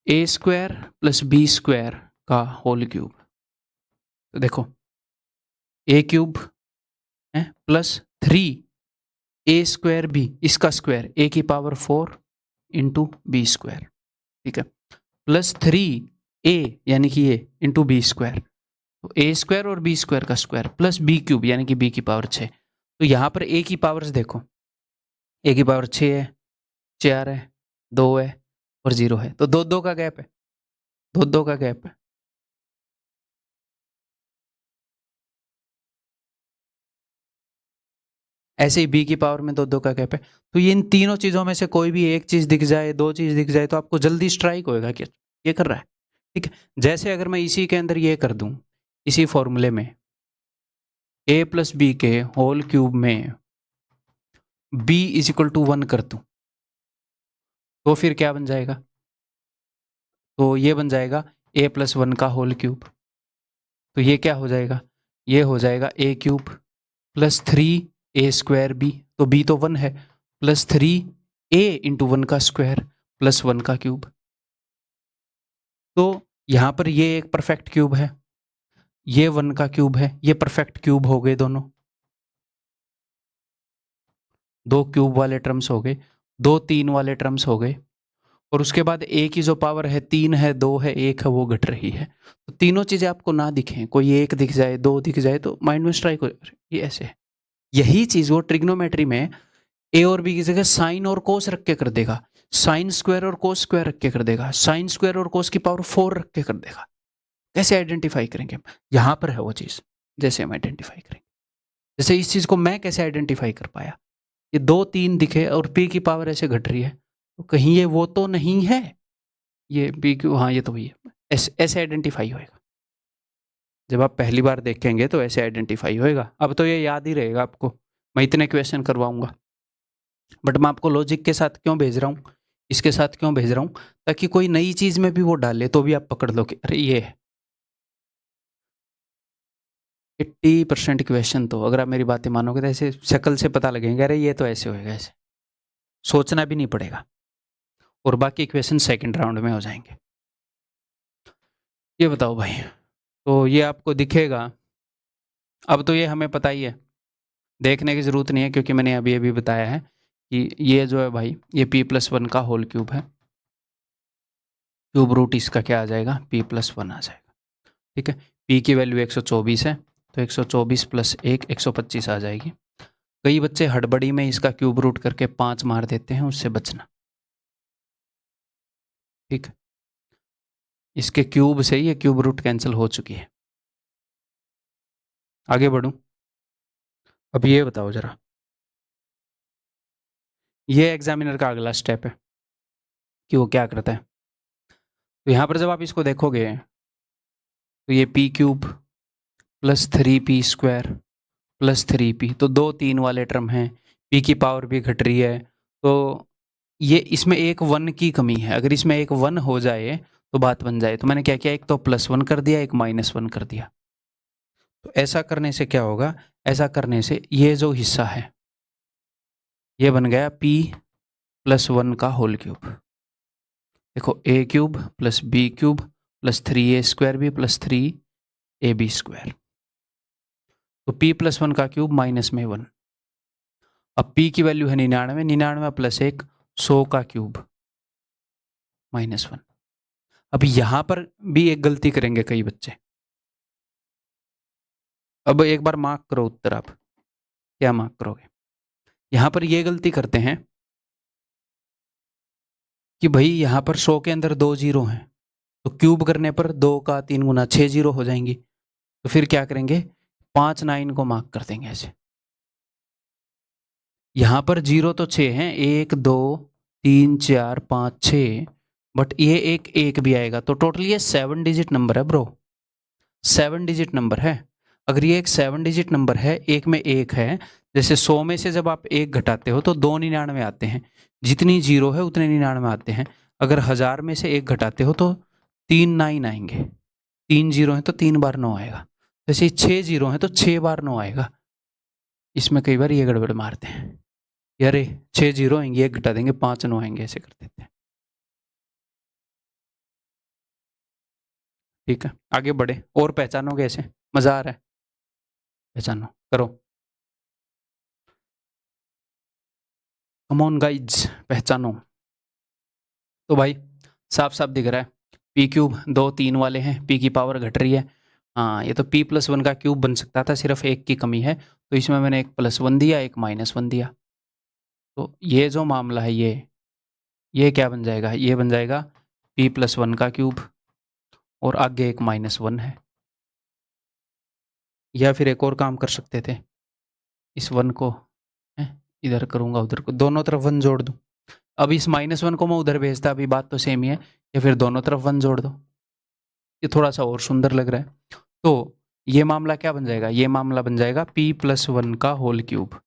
a² + b² का होल क्यूब, तो देखो a³ है +3a²b, इसका स्क्वायर a की पावर 4 × b²। ठीक है, +3a यानी कि ये इंटू b², तो a² और b² का स्क्वायर प्लस b³ यानी कि b की पावर 6। तो यहाँ पर a की पावर्स देखो, a की पावर 6 है, 4 है, 2 है और 0 है। तो 2-2 का गैप है, 2-2 का गैप है। ऐसे ही b की पावर में 2-2 का गैप है। तो ये इन तीनों चीज़ों में से कोई भी एक चीज़ दिख जाए, 2 चीज़ दिख जाए, तो आपको जल्दी स्ट्राइक होएगा कि ये कर रहा है। ठीक है, जैसे अगर मैं इसी के अंदर ये कर दूं, इसी फॉर्मूले में a + b के होल क्यूब में b = 1 कर दूं, तो फिर क्या बन जाएगा? तो ये बन जाएगा a+1 का होल क्यूब। तो ये क्या हो जाएगा? ये हो जाएगा a³ + 3a²b, तो b तो 1 है, +3a × 1 का स्क्वायर + 1 का क्यूब। तो यहाँ पर ये एक परफेक्ट क्यूब है, ये 1 का क्यूब है, ये परफेक्ट क्यूब हो गए दोनों। 2 क्यूब वाले टर्म्स हो गए, 2 3 वाले टर्म्स हो गए, और उसके बाद a की जो पावर है 3 है, 2 है, 1 है, वो घट रही है। तो तीनों चीजें आपको ना दिखें, कोई एक दिख जाए, 2 दिख जाए, तो माइंड में स्ट्राइक हो, ये ऐसे है। यही चीज वो ट्रिग्नोमेट्री में a और b की जगह साइन और कोस रख के कर देगा, साइन स्क्वायर और कोस स्क्वायर रख के कर देगा, साइन स्क्वायर और कोस की पावर 4 रख के कर देगा। कैसे आइडेंटिफाई करेंगे हम? यहां पर है वो चीज, जैसे हम आइडेंटिफाई करेंगे। जैसे इस चीज को मैं कैसे आइडेंटिफाई कर पाया, ये 2 3 दिखे और p की पावर ऐसे घट रही है, तो कहीं ये वो तो नहीं है, ये p क्यू, हाँ ये तो वही है। ऐसे ऐसे आइडेंटिफाई होएगा। जब आप पहली बार देखेंगे तो ऐसे आइडेंटिफाई होएगा। अब तो ये याद ही रहेगा आपको, मैं इतने क्वेश्चन करवाऊंगा। बट मैं आपको लॉजिक के साथ क्यों भेज रहा हूँ, इसके साथ क्यों भेज रहा हूँ, ताकि कोई नई चीज में भी वो डाले तो भी आप पकड़ लो कि अरे ये है। 80% क्वेश्चन तो अगर आप मेरी बातें मानोगे तो ऐसे शक्ल से पता लगेंगे, अरे ये तो ऐसे होएगा, ऐसे सोचना भी नहीं पड़ेगा, और बाकी क्वेश्चन सेकंड राउंड में हो जाएंगे। ये बताओ भाई, तो ये आपको दिखेगा। अब तो ये हमें पता ही है, देखने की ज़रूरत नहीं है, क्योंकि मैंने अभी अभी बताया है कि ये जो है भाई, ये p+1 का होल क्यूब है। क्यूब रूट इसका क्या आ जाएगा? p+1 आ जाएगा। ठीक है, p की वैल्यू 124 है, तो 124 प्लस 1 125 आ जाएगी। कई बच्चे हड़बड़ी में इसका क्यूब रूट करके 5 मार देते हैं, उससे बचना। ठीक, इसके क्यूब से ये क्यूब रूट कैंसिल हो चुकी है। आगे बढ़ूं, अब ये बताओ जरा, ये एग्जामिनर का अगला स्टेप है कि वो क्या करता है। तो यहां पर जब आप इसको देखोगे तो ये p cube plus 3p square plus 3p, तो 2 3 वाले टर्म हैं, p की पावर भी घट रही है, तो ये इसमें एक 1 की कमी है। अगर इसमें एक 1 हो जाए तो बात बन जाए। तो मैंने क्या किया, एक तो +1 कर दिया, एक -1 कर दिया। तो ऐसा करने से क्या होगा, ऐसा करने से ये जो हिस्सा है ये बन गया p + 1 का होल क्यूब। देखो a cube plus b cube plus 3a square भी प्लस 3ab स्क्वायर, तो p + 1 का क्यूब -1। अब p की वैल्यू है 99, 99 प्लस 1 100 का क्यूब -1। अब यहां पर भी एक गलती करेंगे कई बच्चे। अब एक बार मार्क करो उत्तर, आप क्या मार्क करोगे। यहां पर ये गलती करते हैं कि भाई यहां पर 100 के अंदर 2 जीरो हैं, तो क्यूब करने पर 2 का 3 गुना 6 जीरो हो जाएंगी। तो फिर क्या करेंगे, 5 9 को मार्क कर देंगे ऐसे। यहां पर जीरो तो 6 हैं, 1 2 3 4 5 6, बट ये एक एक भी आएगा, तो टोटल ये 7 डिजिट नंबर है ब्रो, 7 डिजिट नंबर है। अगर ये एक 7 डिजिट नंबर है, एक में एक है, जैसे 100 में से जब आप एक घटाते हो तो 2 99 आते हैं, जितनी जीरो है उतने 99 आते हैं। अगर 1000 में से एक घटाते हो तो 3 9 आएंगे, 3 जीरो है तो 3 बार 9 आएगा, जैसे 6 जीरो है तो 6 बार 9 आएगा। इसमें कई बार ये गड़बड़ मारते हैं, यारे 6 जीरो आएंगे, एक घटा देंगे 5 9 आएंगे, ऐसे कर देते हैं। ठीक है, आगे बढ़े और पहचानोगे ऐसे, मजा आ रहा है, पहचानो करो। कम ऑन गाइज, पहचानो। तो भाई साफ साफ दिख रहा है, पी क्यूब 2 3 वाले हैं, पी की पावर घट रही है। हाँ, ये तो p + 1 का क्यूब बन सकता था, सिर्फ एक की कमी है, तो इसमें मैंने एक +1 दिया, एक -1 दिया। तो ये जो मामला है ये क्या बन जाएगा, ये बन जाएगा p + 1 का क्यूब और आगे एक -1 है। या फिर एक और काम कर सकते थे, इस 1 को इधर करूँगा, उधर को, दोनों तरफ 1 जोड़ दूँ। अब इस -1 को मैं उधर भेजता, अभी बात तो सेम ही है, या फिर दोनों तरफ 1 जोड़ दो, ये थोड़ा सा और सुंदर लग रहा है। तो ये मामला क्या बन जाएगा, ये मामला बन जाएगा p + 1 का होल क्यूब,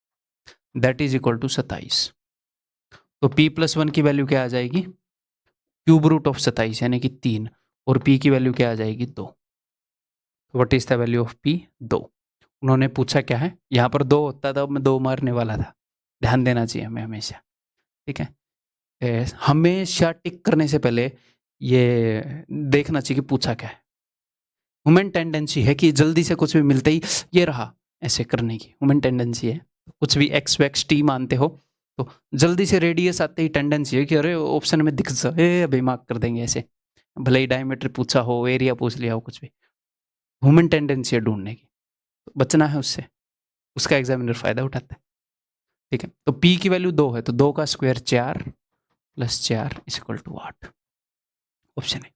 दैट इज इक्वल टू 27। तो p + 1 की वैल्यू क्या आ जाएगी, क्यूब रूट ऑफ 27 यानी कि 3, और p की वैल्यू क्या आ जाएगी 2। What is the value of p, 2। उन्होंने पूछा क्या है, यहाँ पर 2 होता था, मैं 2 मारने वाला था, ध्यान देना चाहिए हमें हमेशा। ठीक है, हमेशा टिक करने से पहले ये देखना चाहिए कि पूछा क्या है। ह्यूमन टेंडेंसी है कि जल्दी से कुछ भी मिलते ही ये रहा ऐसे करने की ह्यूमन टेंडेंसी है। कुछ भी एक्स वैक्स टी मानते हो तो जल्दी से रेडियस आते ही टेंडेंसी है कि अरे ऑप्शन में दिख जाए, अभी मार्क कर देंगे ऐसे, भले ही डायमीटर पूछा हो, एरिया पूछ लिया हो, कुछ भी। ह्यूमन टेंडेंसी है ढूंढने की, तो बचना है उससे, उसका एग्जामिनर फायदा उठाता है। ठीक है, तो p की वैल्यू 2 है, तो 2 का स्क्वायर 4 + 4 = 8, ऑप्शन है।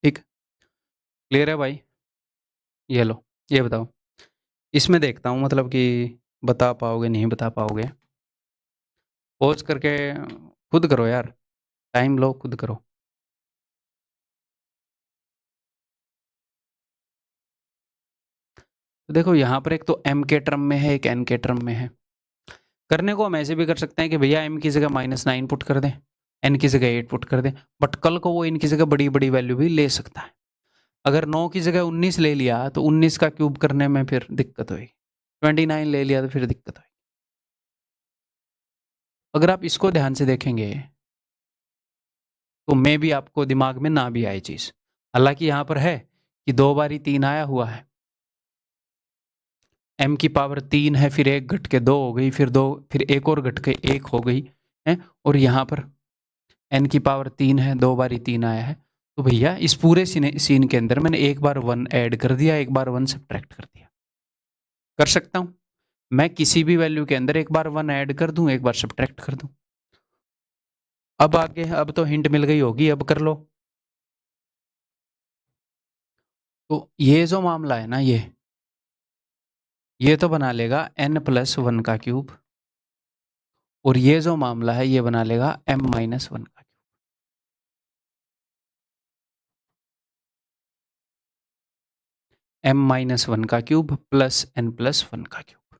ठीक, क्लियर है भाई। ये लो, ये बताओ, इसमें देखता हूँ मतलब कि बता पाओगे नहीं बता पाओगे। पॉज करके खुद करो यार, टाइम लो, खुद करो। तो देखो यहाँ पर एक तो m के टर्म में है, एक n के टर्म में है। करने को हम ऐसे भी कर सकते हैं कि भैया m की जगह -9 पुट कर दें, n की जगह 8 पुट कर दें, बट कल को वो इनकी जगह बड़ी बड़ी वैल्यू भी ले सकता है। अगर 9 की जगह 19 ले लिया तो 19 का क्यूब करने में फिर दिक्कत होगी, 29 ले लिया तो फिर दिक्कत होगी। अगर आप इसको ध्यान से देखेंगे तो मे भी आपको दिमाग में ना भी आए चीज, हालांकि यहाँ पर है कि 2 बारी 3 आया हुआ है, m की पावर 3 है, फिर 1 घट के 2 हो गई, फिर 2, फिर एक और घट के 1 हो गई है, और यहाँ पर n की पावर 3 है, 2 बारी 3 आया है, तो भैया इस पूरे सीन के अंदर मैंने एक बार 1 ऐड कर दिया, एक बार 1 सब्ट्रैक्ट कर दिया। कर सकता हूँ। मैं किसी भी वैल्यू के अंदर एक बार 1 ऐड कर दूं, एक बार सब्ट्रैक्ट कर दूं। अब आगे, अब तो हिंट मिल गई होगी, अब कर लो। तो ये जो मामला है ना, ये तो बना लेगा n+1 का क्यूब, और ये जो मामला है ये बना लेगा m-1 का क्यूब। m-1 का क्यूब प्लस n+1 का क्यूब।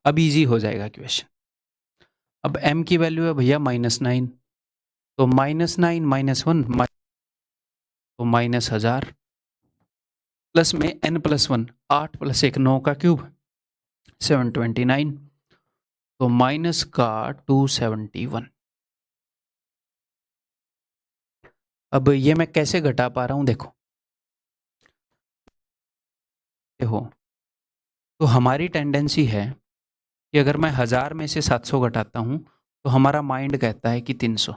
अब इजी हो जाएगा क्वेश्चन। अब m की वैल्यू है भैया -9, तो -9 -1 तो -1000, प्लस में n+1 8 + 1 9 का क्यूब 729, तो माइनस का 271। अब ये मैं कैसे घटा पा रहा हूं, देखो तो हमारी टेंडेंसी है कि अगर मैं 1000 में से 700 घटाता हूं तो हमारा माइंड कहता है कि 300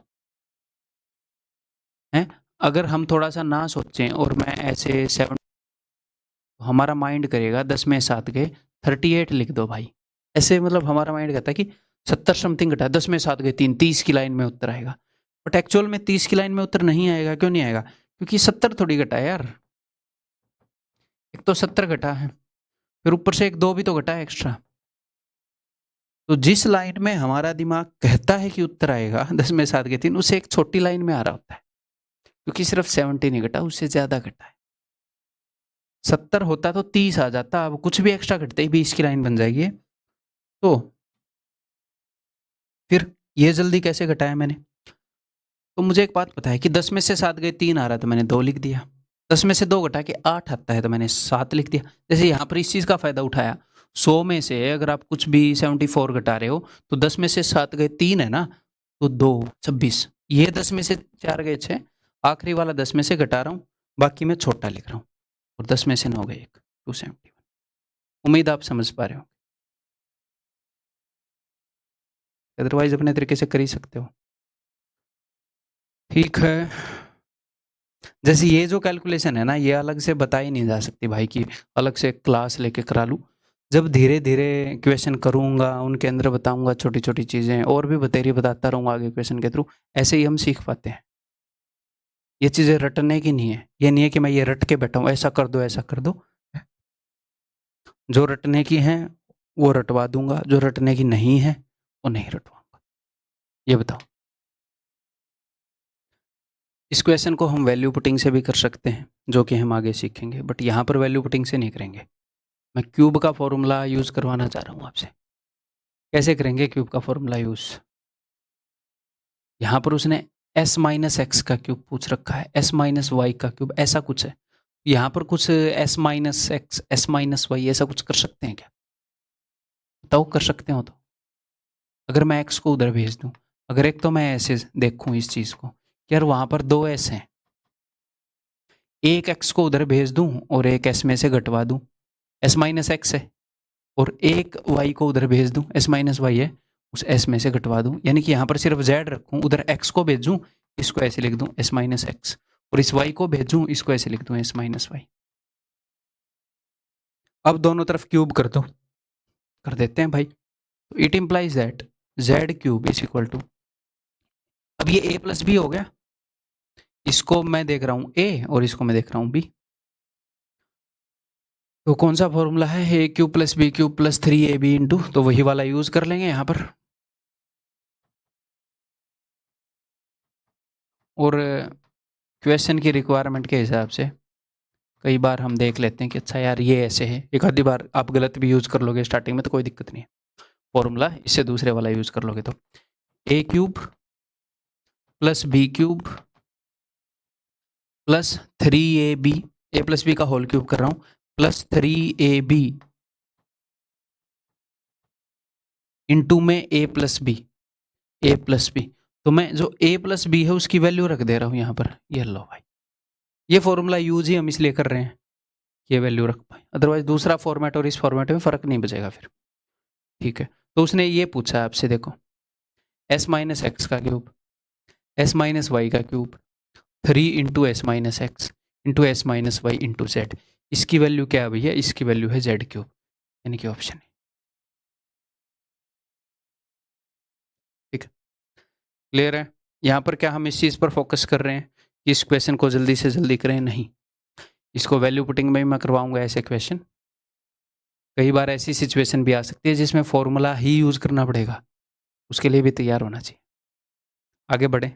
है। अगर हम थोड़ा सा ना सोचें और मैं ऐसे 7, तो हमारा माइंड करेगा 10 में 7 गए 38 लिख दो भाई। ऐसे मतलब हमारा माइंड कहता है कि 70 समथिंग घटा, 10 में 7 गए 3, 30 की लाइन में उत्तर आएगा। बट एक्चुअल में 30 की लाइन में उत्तर नहीं आएगा। क्यों नहीं आएगा? क्योंकि 70 थोड़ी घटा है यार। एक तो 70 घटा है, फिर ऊपर से एक 2 भी तो घटा है एक्स्ट्रा। तो जिस लाइन में हमारा दिमाग कहता है कि उत्तर आएगा 10 में 7 के 3, उसे एक छोटी लाइन में आ रहा होता है, क्योंकि सिर्फ 70 नहीं घटा, उससे ज्यादा घटा है। 70 होता तो 30 आ जाता, अब कुछ भी एक्स्ट्रा घटते ही 20 की लाइन बन जाएगी। तो फिर ये जल्दी कैसे घटाया मैंने? तो मुझे एक बात पता है कि 10 में से 7 गए 3 आ रहा है, तो मैंने 2 लिख दिया। 10 में से 2 घटा के 8 आता है, तो मैंने 7 लिख दिया। जैसे यहाँ पर इस चीज़ का फ़ायदा उठाया। 100 में से अगर आप कुछ भी 74 घटा रहे हो, तो 10 में से 7 गए 3 है ना, तो 2 26। ये 10 में से 4 गए 6, आखिरी वाला 10 में से घटा रहा हूँ, बाकी मैं छोटा लिख रहा हूँ। और 10 में से 9 गए 1, 271। उम्मीद आप समझ पा रहे हो, अदरवाइज अपने तरीके से कर ही सकते हो। ठीक है। जैसे ये जो कैलकुलेशन है ना, ये अलग से बताई नहीं जा सकती भाई कि अलग से क्लास लेके करा लूँ। जब धीरे धीरे क्वेश्चन करूँगा, उनके अंदर बताऊँगा छोटी छोटी चीज़ें, और भी बतेरी बताता रहूँगा आगे क्वेश्चन के थ्रू, ऐसे ही हम सीख पाते हैं। ये चीज़ें रटने की नहीं है। ये नहीं है कि मैं ये रट के बैठा हूँ, ऐसा कर दो ऐसा कर दो। जो रटने की हैं वो रटवा दूंगा, जो रटने की नहीं है वो नहीं रटवाऊंगा। ये बताओ। इस क्वेश्चन को हम वैल्यू पुटिंग से भी कर सकते हैं, जो कि हम आगे सीखेंगे, बट यहाँ पर वैल्यू पुटिंग से नहीं करेंगे। मैं क्यूब का फॉर्मूला यूज़ करवाना चाह रहा हूँ आपसे। कैसे करेंगे क्यूब का फॉर्मूला यूज़? यहाँ पर उसने s-x का क्यूब पूछ रखा है, s-y का क्यूब, ऐसा कुछ है। यहाँ पर कुछ s-x, s-y ऐसा कुछ कर सकते हैं क्या? बताओ, कर सकते हो तो? अगर मैं x को उधर भेज दूँ, अगर एक तो मैं ऐसे देखूँ इस चीज़ को कि यार वहाँ पर 2 s हैं, एक x को उधर भेज दूँ और एक s में से घटवा दूँ, s-x है, और एक y को उधर भेज दूँ, s-y है, उस s में से घटवा दूँ, यानी कि यहाँ पर सिर्फ z रखूँ, उधर x को भेजूँ, इसको ऐसे लिख दूँ s-x, और इस y को भेजूँ, इसको ऐसे लिख दूँ s-y। अब दोनों तरफ क्यूब कर दो, कर देते हैं भाई। तो it implies that z cube is equal to, अब ये a प्लस बी हो गया, इसको मैं देख रहा हूँ a और इसको मैं देख रहा हूँ b। तो कौन सा फॉर्मूला है? A cube plus B cube plus 3ab into, तो वही वाला यूज कर लेंगे यहाँ पर। और क्वेश्चन की रिक्वायरमेंट के हिसाब से कई बार हम देख लेते हैं कि अच्छा यार ये ऐसे है, एक आधी बार आप गलत भी यूज कर लोगे स्टार्टिंग में तो कोई दिक्कत नहीं है, फॉर्मूला इससे दूसरे वाला यूज कर लोगे तो ए cube plus B cube plus 3ab, a plus B का होल क्यूब कर रहा हूँ, प्लस 3ab इंटू में a plus B, a plus b. तो मैं जो ए प्लस बी है उसकी वैल्यू रख दे रहा हूँ यहाँ पर। ये लो भाई, ये फॉर्मूला यूज ही हम इसलिए कर रहे हैं, ये वैल्यू रख पाए, अदरवाइज दूसरा फॉर्मेट और इस फॉर्मेट में फर्क नहीं बचेगा फिर। ठीक है, तो उसने ये पूछा आपसे, देखो s-x का क्यूब, s-y का cube, 3 into S minus X into S minus Y into Z. इसकी वैल्यू क्या है भैया? इसकी वैल्यू है जेड क्यूब, यानी कि ऑप्शन है। ठीक है, क्लियर है? यहाँ पर क्या हम इस चीज़ पर फोकस कर रहे हैं कि इस क्वेश्चन को जल्दी से जल्दी करें? नहीं, इसको वैल्यू पुटिंग में भी मैं करवाऊंगा ऐसे क्वेश्चन। कई बार ऐसी सिचुएशन भी आ सकती है जिसमें फॉर्मूला ही यूज करना पड़ेगा, उसके लिए भी तैयार होना चाहिए। आगे बढ़े।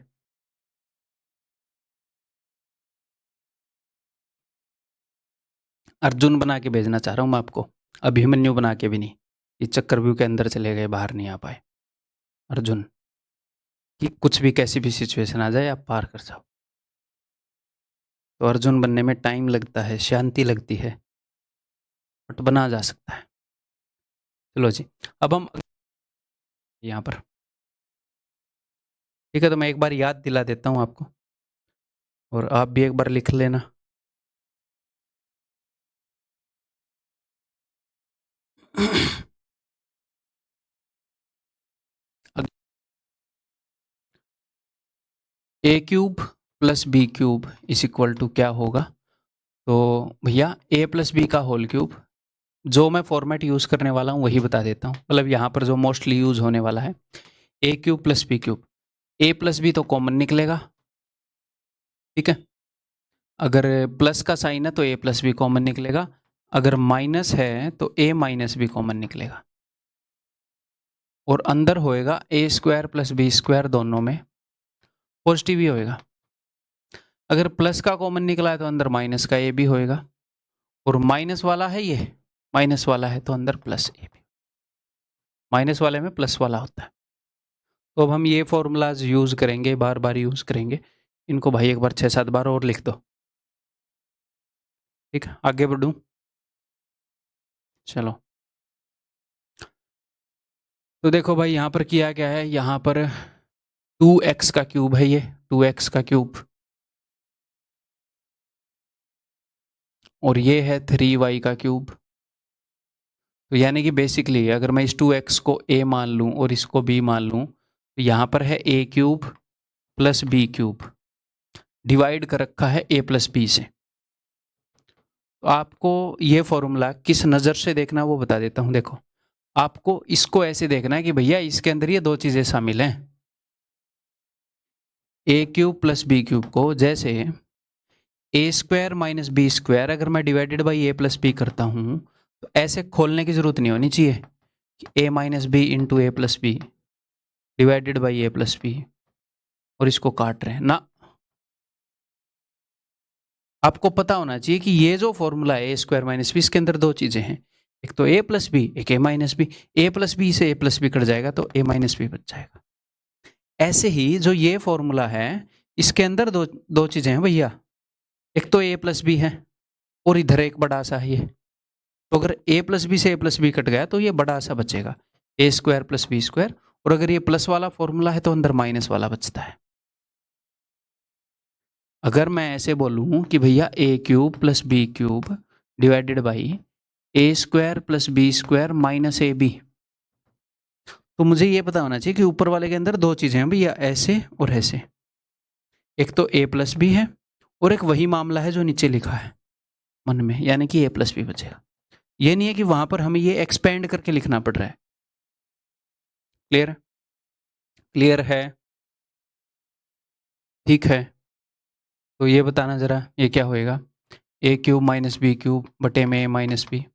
अर्जुन बना के भेजना चाह रहा हूं मैं आपको, अभिमन्यु बना के भी नहीं कि चक्रव्यूह के अंदर चले गए, बाहर नहीं आ पाए। अर्जुन, कि कुछ भी कैसी भी सिचुएशन आ जाए आप पार कर जाओ। तो अर्जुन बनने में टाइम लगता है, शांति लगती है, बट बना जा सकता है। चलो जी, अब हम यहाँ पर, ठीक है, तो मैं एक बार याद दिला देता हूँ आपको और आप भी एक बार लिख लेना। A cube plus B cube is equal to क्या होगा? तो भैया ए प्लस बी का होल क्यूब, जो मैं फॉर्मेट यूज़ करने वाला हूँ वही बता देता हूँ, मतलब यहाँ पर जो मोस्टली यूज़ होने वाला है, a cube plus B cube. A plus b तो कॉमन निकलेगा, ठीक है। अगर प्लस का साइन है तो ए प्लस बी कॉमन निकलेगा, अगर माइनस है तो ए माइनस बी कॉमन निकलेगा, और अंदर होएगा ए स्क्वायर प्लस बी स्क्वायर, दोनों में पॉजिटिव ही होएगा। अगर प्लस का कॉमन निकला है तो अंदर माइनस का ए भी होएगा, और माइनस वाला है ये, माइनस वाला है तो अंदर प्लस ए भी, माइनस वाले में प्लस वाला होता है। तो अब हम ये फॉर्मूलाज यूज़ करेंगे, बार बार यूज़ करेंगे इनको। भाई एक बार 6-7 बार और लिख दो, ठीक है। आगे बढ़ूँ, चलो। तो देखो भाई यहाँ पर किया क्या है, यहाँ पर 2x का क्यूब है, ये 2x का क्यूब, और ये है 3y का क्यूब। तो यानी कि बेसिकली अगर मैं इस 2x को a मान लूँ और इसको b मान लूँ, तो यहाँ पर है a cube plus B cube, divide कर रखा है a प्लस बी से। तो आपको ये फॉर्मूला किस नज़र से देखना है वो बता देता हूँ। देखो, आपको इसको ऐसे देखना है कि भैया इसके अंदर ये दो चीज़ें शामिल हैं, A cube plus B cube को, जैसे A square minus B square अगर मैं divided by A plus B करता हूँ, तो ऐसे खोलने की ज़रूरत नहीं होनी चाहिए कि a minus b into A plus b divided by A plus b, और इसको काट रहे हैं ना। आपको पता होना चाहिए कि ये जो फॉर्मूला है ए स्क्वायर माइनस बी, इसके अंदर दो चीज़ें हैं, एक तो ए प्लस बी, एक ए minus B. A plus B से ए प्लस बी कट जाएगा तो ए माइनस बी बच जाएगा। ऐसे ही जो ये फॉर्मूला है, इसके अंदर दो दो चीज़ें हैं भैया, एक तो ए प्लस बी है और इधर एक बड़ा सा है ये। तो अगर ए प्लस बी से ए प्लस बी कट गया तो ये बड़ा सा बचेगा, ए स्क्वायर प्लस बी स्क्वायर, और अगर ये प्लस वाला फॉर्मूला है तो अंदर माइनस वाला बचता है। अगर मैं ऐसे बोलूँ कि भैया a cube plus B cube divided by a square plus B square minus A b, तो मुझे ये पता होना चाहिए कि ऊपर वाले के अंदर दो चीज़ें हैं भैया, ऐसे और ऐसे। एक तो ए प्लस बी है और एक वही मामला है जो नीचे लिखा है मन में, यानी कि ए प्लस बी बचेगा। ये नहीं है कि वहां पर हमें ये एक्सपेंड करके लिखना पड़ रहा है। क्लियर? क्लियर है? ठीक है, तो ये बताना जरा ये क्या होएगा, ए क्यूब माइनस बी क्यूब बटे में ए माइनस बी।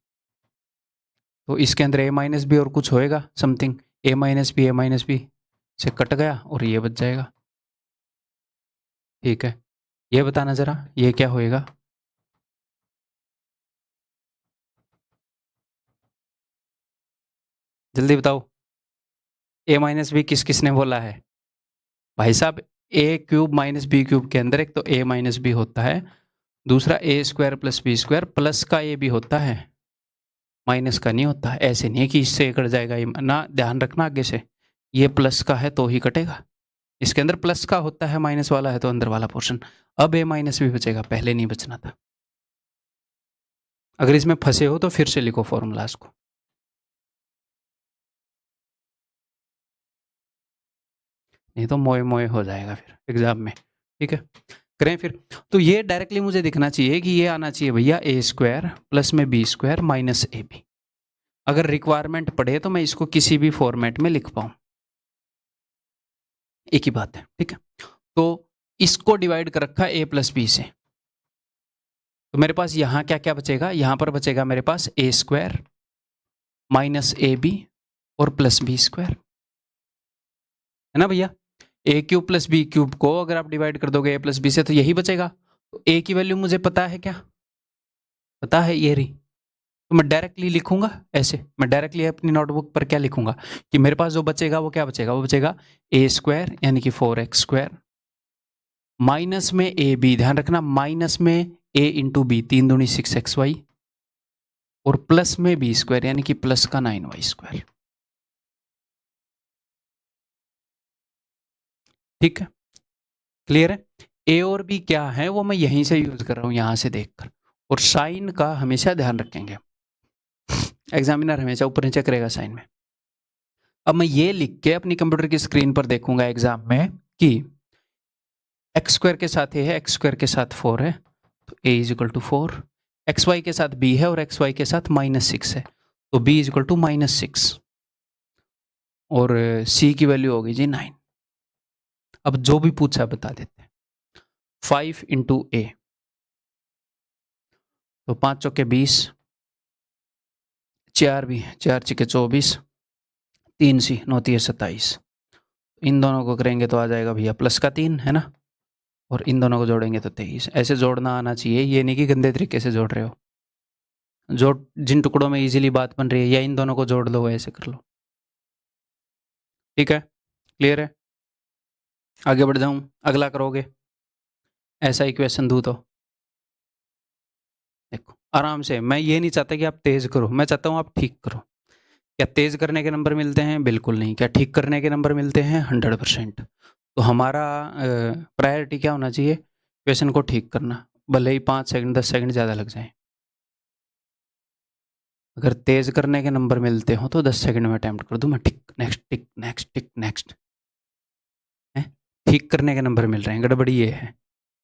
तो इसके अंदर ए माइनस बी और कुछ होएगा समथिंग, ए माइनस बी से कट गया और ये बच जाएगा। ठीक है, ये बताना जरा ये क्या होएगा। जल्दी बताओ, ए माइनस बी किस किसने बोला है? भाई साहब, ए क्यूब माइनस बी क्यूब के अंदर एक तो ए माइनस बी होता है, दूसरा a square plus B square, plus का ए भी होता है, माइनस का नहीं होता। ऐसे नहीं है कि इससे कट जाएगा ये ना, ध्यान रखना आगे से, ये प्लस का है तो ही कटेगा। इसके अंदर प्लस का होता है, माइनस वाला है तो अंदर वाला पोर्शन। अब ए माइनस भी बचेगा, पहले नहीं बचना था। अगर इसमें फंसे हो तो फिर से लिखो फॉर्मूलाज को। नहीं तो मोए मोए हो जाएगा फिर एग्जाम में। ठीक है, करें फिर। तो ये डायरेक्टली मुझे दिखना चाहिए कि ये आना चाहिए भैया ए स्क्वायर प्लस में बी स्क्वायर माइनस ए बी। अगर रिक्वायरमेंट पड़े तो मैं इसको किसी भी फॉर्मेट में लिख पाऊँ, एक ही बात है, ठीक है। तो इसको डिवाइड कर रखा है ए प्लस बी से, तो मेरे पास यहाँ क्या क्या बचेगा, यहाँ पर बचेगा मेरे पास ए स्क्वायर माइनस ए बी और प्लस बी स्क्वायर, है ना भैया। A cube plus B cube को अगर आप डिवाइड कर दोगे ए प्लस बी से तो यही बचेगा। तो ए की वैल्यू मुझे पता है, क्या पता है, ये रही। तो मैं डायरेक्टली लिखूंगा ऐसे, मैं डायरेक्टली अपनी नोटबुक पर क्या लिखूंगा कि मेरे पास जो बचेगा वो क्या बचेगा, वो बचेगा ए स्क्वायर यानी कि 4x स्क्वायर माइनस में ए बी, ध्यान रखना माइनस में ए इंटू बी 3 दूनी 6xy और प्लस में बी स्क्वायर यानी कि प्लस का 9y स्क्वायर, ठीक है, क्लियर है। ए और बी क्या है वो मैं यहीं से यूज कर रहा हूं, यहां से देखकर। और साइन का हमेशा ध्यान रखेंगे, एग्जामिनर हमेशा ऊपर नीचे करेगा साइन में। अब मैं ये लिख के अपनी कंप्यूटर की स्क्रीन पर देखूंगा एग्जाम में कि एक्स स्क्वायर के साथ ए है, एक्स स्क्वायर के साथ 4 है, तो a is equal to 4, x y के साथ बी है और एक्स वाई के साथ -6 है, तो बी इज इक्वल टू -6 और सी की वैल्यू होगी जी 9। अब जो भी पूछा बता देते हैं। 5 इंटू ए, तो 5 चौके 20, 4 भी 4 छिके 24, 3 सी 9 तिये 27, इन दोनों को करेंगे तो आ जाएगा भैया प्लस का 3, है ना, और इन दोनों को जोड़ेंगे तो 23। ऐसे जोड़ना आना चाहिए, ये नहीं कि गंदे तरीके से जोड़ रहे हो। जो जिन टुकड़ों में इजीली बात बन रही है या इन दोनों को जोड़ लो, ऐसे कर लो, ठीक है, क्लियर है। आगे बढ़ जाऊं, अगला करोगे, ऐसा इक्वेशन दूं तो देखो आराम से। मैं ये नहीं चाहता कि आप तेज करो, मैं चाहता हूं आप ठीक करो। क्या तेज करने के नंबर मिलते हैं? बिल्कुल नहीं। क्या ठीक करने के नंबर मिलते हैं? 100%। तो हमारा प्रायोरिटी क्या होना चाहिए? क्वेश्चन को ठीक करना, भले ही 5 सेकंड 10 सेकंड ज़्यादा लग जाए। अगर तेज करने के नंबर मिलते हो तो 10 सेकंड में अटैम्प्ट कर दूं मैं, tick next tick next tick next. ठीक करने के नंबर मिल रहे हैं, गड़बड़ी ये है,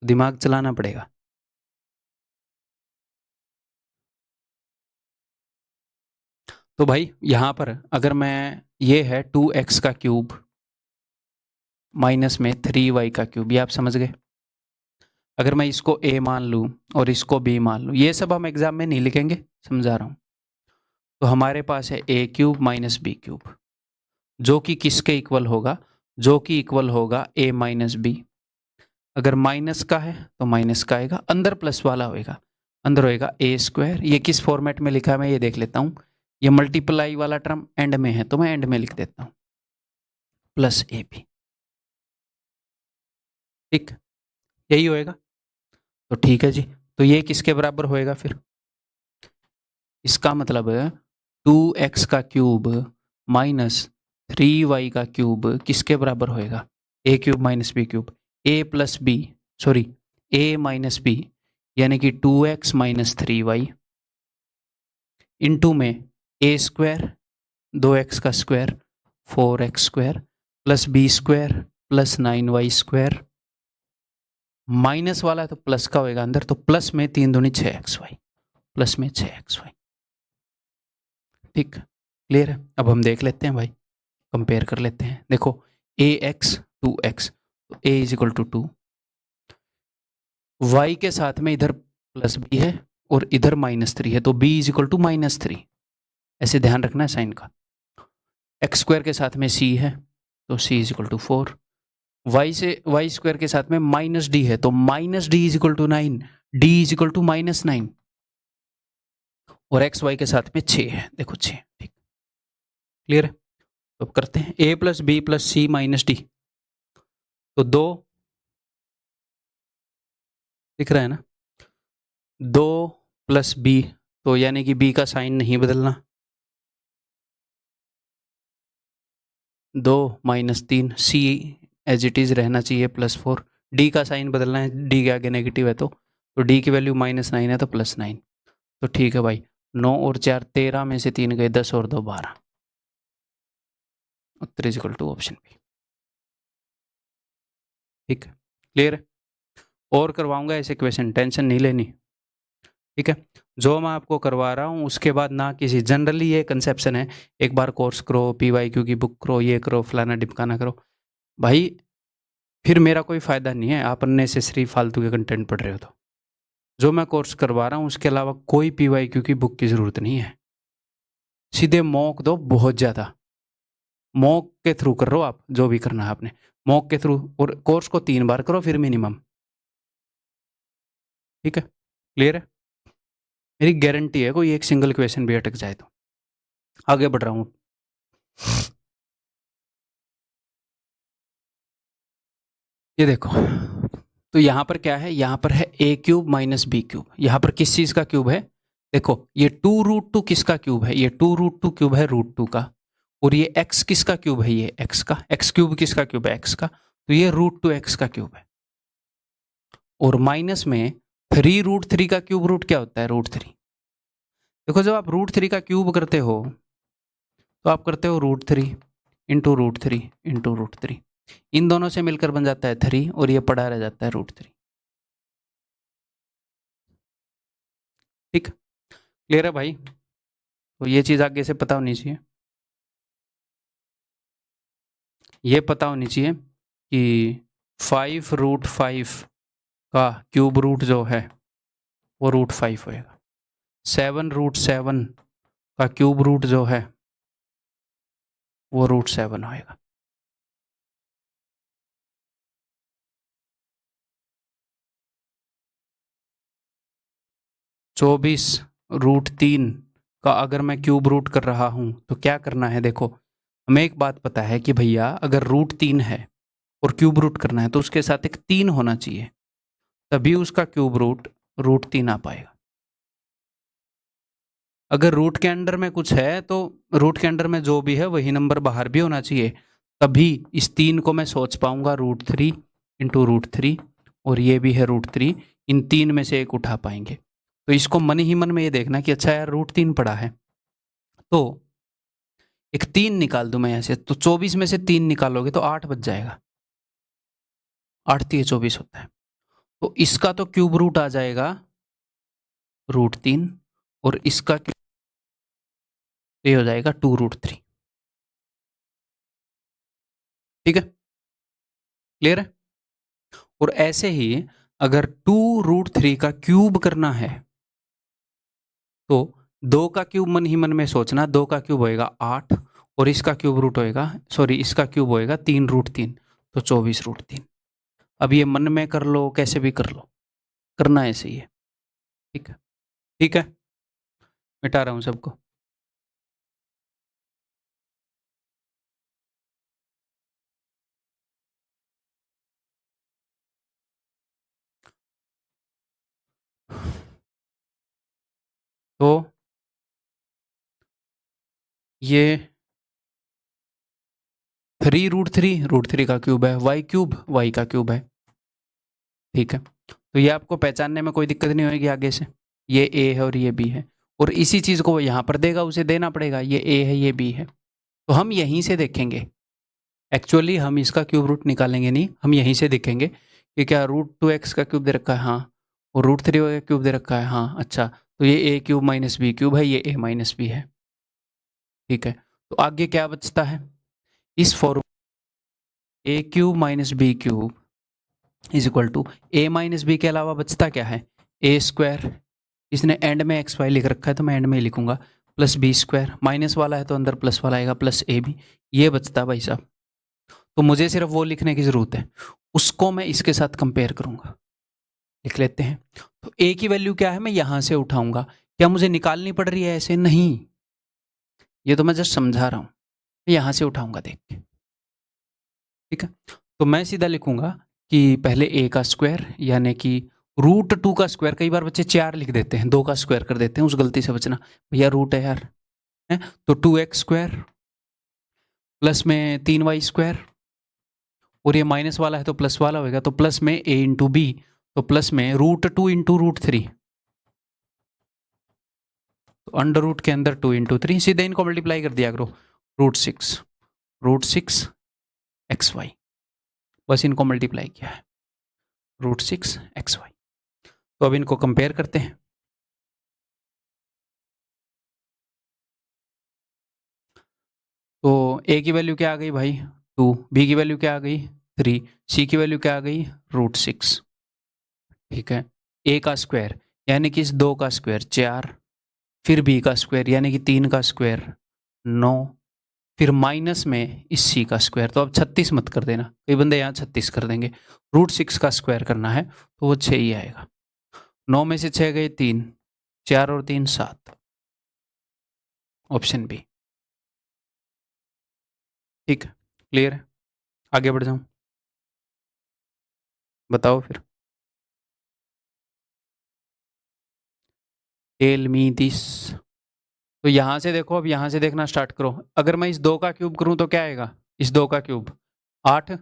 दिमाग चलाना पड़ेगा। तो भाई यहाँ पर अगर मैं, ये है 2x का क्यूब माइनस में 3y का क्यूब, ये आप समझ गए। अगर मैं इसको a मान लूँ और इसको b मान लूँ, ये सब हम एग्जाम में नहीं लिखेंगे, समझा रहा हूँ। तो हमारे पास है a cube minus B cube, जो कि किसके इक्वल होगा? जो कि इक्वल होगा a माइनस बी। अगर माइनस का है तो माइनस का आएगा, अंदर प्लस वाला होएगा, अंदर होएगा ए स्क्वायर। ये किस फॉर्मेट में लिखा है मैं ये देख लेता हूँ। ये मल्टीप्लाई वाला टर्म एंड में है तो मैं एंड में लिख देता हूँ, प्लस ए बी, ठीक, यही होएगा। तो ठीक है जी, तो ये किसके बराबर होएगा फिर? इसका मतलब 2x का क्यूब माइनस 3y का क्यूब किसके बराबर होएगा? ए क्यूब माइनस बी क्यूब, ए प्लस बी, सॉरी ए माइनस बी, यानी कि 2x माइनस 3y इंटू में ए स्क्वायर 2x का square 4x square plus B square plus 9y square, minus वाला है तो प्लस का होएगा अंदर, तो प्लस में 3 दूनी 6xy, प्लस में 6xy, ठीक, क्लियर है। अब हम देख लेते हैं भाई, कंपेयर कर लेते हैं। देखो ax 2x, तो a is equal to 2, y के साथ में इधर प्लस b है और इधर -3 है, तो b इज इक्वल टू -3, ऐसे ध्यान रखना है साइन का। एक्स स्क्वायर के साथ में c है तो c is equal to 4, Y square के साथ में -d है तो -d is equal to 9, d is equal to -9, और एक्स वाई के साथ में 6 है, देखो 6, ठीक, क्लियर है। तो अब करते हैं a plus B plus C minus D, तो 2 दिख रहा है ना, 2 प्लस बी, तो यानी कि b का साइन नहीं बदलना, 2 -3, सी एज इट इज रहना चाहिए +4, डी का साइन बदलना है, डी के आगे नेगेटिव है तो डी की वैल्यू -9 है तो +9, तो ठीक है भाई। 9 और 4 13 में से 3 गए 10 और 2 12, उत्तर is equal to option b, ठीक है, क्लियर है। और करवाऊंगा ऐसे क्वेश्चन, टेंशन नहीं लेनी, ठीक है। जो मैं आपको करवा रहा हूँ उसके बाद ना किसी, जनरली ये कंसेप्शन है, एक बार कोर्स करो, PYQ की बुक करो, ये करो, फलाना ढिमकाना करो, भाई फिर मेरा कोई फ़ायदा नहीं है, आप अननेसेसरी फालतू के कंटेंट पढ़ रहे हो। तो जो मैं कोर्स करवा रहा हूँ उसके अलावा कोई PYQ की बुक की ज़रूरत नहीं है, सीधे मॉक दो, बहुत ज़्यादा मॉक के थ्रू कर रहे हो आप, जो भी करना है आपने मॉक के थ्रू, और कोर्स को 3 बार करो फिर मिनिमम, ठीक है, क्लियर है। मेरी गारंटी है कोई एक सिंगल क्वेश्चन भी अटक जाए तो। आगे बढ़ रहा हूँ, ये देखो, तो यहाँ पर क्या है, यहाँ पर है a cube minus B cube, यहाँ पर किस चीज़ का क्यूब है, देखो ये 2√2 किसका क्यूब है, ये 2√2 क्यूब है √2 का, और ये x किसका क्यूब है, ये x का, x क्यूब किसका क्यूब है, x का, तो ये √2x का क्यूब है, और माइनस में 3√3 का क्यूब रूट क्या होता है, √3। देखो जब आप √3 का क्यूब करते हो तो आप करते हो √3 इंटू √3 इंटू √3, इन दोनों से मिलकर बन जाता है 3 और ये पड़ा रह जाता है √3, ठीक, क्लियर है भाई। तो ये चीज़ आगे से पता होनी चाहिए, ये पता होनी चाहिए कि 5√5 का क्यूब रूट जो है वो √5 होएगा, 7√7 का क्यूब रूट जो है वो √7 होएगा, चौबीस √3 का अगर मैं क्यूब रूट कर रहा हूं तो क्या करना है, देखो हमें एक बात पता है कि भैया अगर √3 है और क्यूब रूट करना है तो उसके साथ एक 3 होना चाहिए, तभी उसका क्यूब रूट √3 आ पाएगा। अगर रूट के अंडर में कुछ है तो रूट के अंडर में जो भी है वही नंबर बाहर भी होना चाहिए, तभी इस 3 को मैं सोच पाऊंगा √3 इंटू √3, और ये भी है √3, इन 3 में से एक उठा पाएंगे। तो इसको मन ही मन में ये देखना कि अच्छा यार √3 पड़ा है, तो एक 3 निकाल दूं मैं यहाँ से, तो 24 में से 3 निकालोगे तो 8 बच जाएगा, 8 3 24 होता है, तो इसका तो क्यूब रूट आ जाएगा √3, और इसका ये हो जाएगा 2√3, ठीक है, क्लियर है। और ऐसे ही अगर 2√3 का क्यूब करना है तो 2 का क्यूब मन ही मन में सोचना, 2 का क्यूब होएगा 8, और इसका क्यूब रूट होएगा, सॉरी इसका क्यूब होएगा 3√3, तो 24√3। अब ये मन में कर लो, कैसे भी कर लो, करना ऐसे ही है, ठीक है, ठीक है, मिटा रहा हूं सबको। तो ये 3√3 का क्यूब है, y क्यूब y का क्यूब है, ठीक है। तो ये आपको पहचानने में कोई दिक्कत नहीं होगी आगे से, ये a है और ये b है, और इसी चीज को वो यहाँ पर देगा, उसे देना पड़ेगा, ये a है ये b है, तो हम यहीं से देखेंगे, एक्चुअली हम इसका क्यूब रूट निकालेंगे नहीं, हम यहीं से देखेंगे कि क्या √2x का क्यूब दे रखा है, हाँ, और √3 का क्यूब दे रखा है, हाँ, अच्छा, तो ये a cube minus B cube है, ये a माइनस बी है, ठीक है। तो आगे क्या बचता है, इस form a cube minus B cube is equal to a minus B के अलावा बचता क्या है, a², इसने एंड में xy लिख रखा है तो मैं एंड में लिखूंगा, प्लस b², माइनस वाला है तो अंदर प्लस वाला आएगा, प्लस ab, ये बचता है भाई साहब। तो मुझे सिर्फ वो लिखने की जरूरत है, उसको मैं इसके साथ कंपेयर करूंगा, लिख लेते हैं। तो a की वैल्यू क्या है, मैं यहां से उठाऊंगा, क्या मुझे निकालनी पड़ रही है ऐसे, नहीं, ये तो मैं जस्ट समझा रहा हूं, यहां से उठाऊंगा देख के, ठीक है। तो मैं सीधा लिखूंगा कि पहले a का स्क्वायर, यानी कि √2 का स्क्वायर, कई बार बच्चे 4 लिख देते हैं, 2 का स्क्वायर कर देते हैं, उस गलती से बचना, भैया रूट है यार, है तो 2x² प्लस में 3y², और ये माइनस वाला है तो प्लस वाला होगा, तो प्लस में a इंटू बी, तो प्लस में √2 इंटू √3, तो अंडर रूट के अंदर 2 इंटू 3, सीधे इनको मल्टीप्लाई कर दिया करो, √6 xy, बस इनको मल्टीप्लाई किया है, √6xy। तो अब इनको कंपेयर करते हैं। तो a की वैल्यू क्या आ गई भाई 2, b की वैल्यू क्या आ गई 3, c की वैल्यू क्या आ गई √6। ठीक है, a का स्क्वायर यानी कि इस 2 का स्क्वायर 4, फिर b का स्क्वायर यानी कि 3 का स्क्वायर 9, फिर माइनस में इस c का स्क्वायर। तो अब 36 मत कर देना, कई बंदे यहाँ 36 कर देंगे। √6 का स्क्वायर करना है तो वो 6 ही आएगा। 9 में से 6 गए 3, 4 और 3 7, ऑप्शन बी। ठीक है, क्लियर है, आगे बढ़ जाऊं, बताओ फिर। Tell me this. तो यहां से देखो, अब यहां से देखना स्टार्ट करो। अगर मैं इस 2 का क्यूब करूं तो क्या आएगा, इस 2 का क्यूब 8,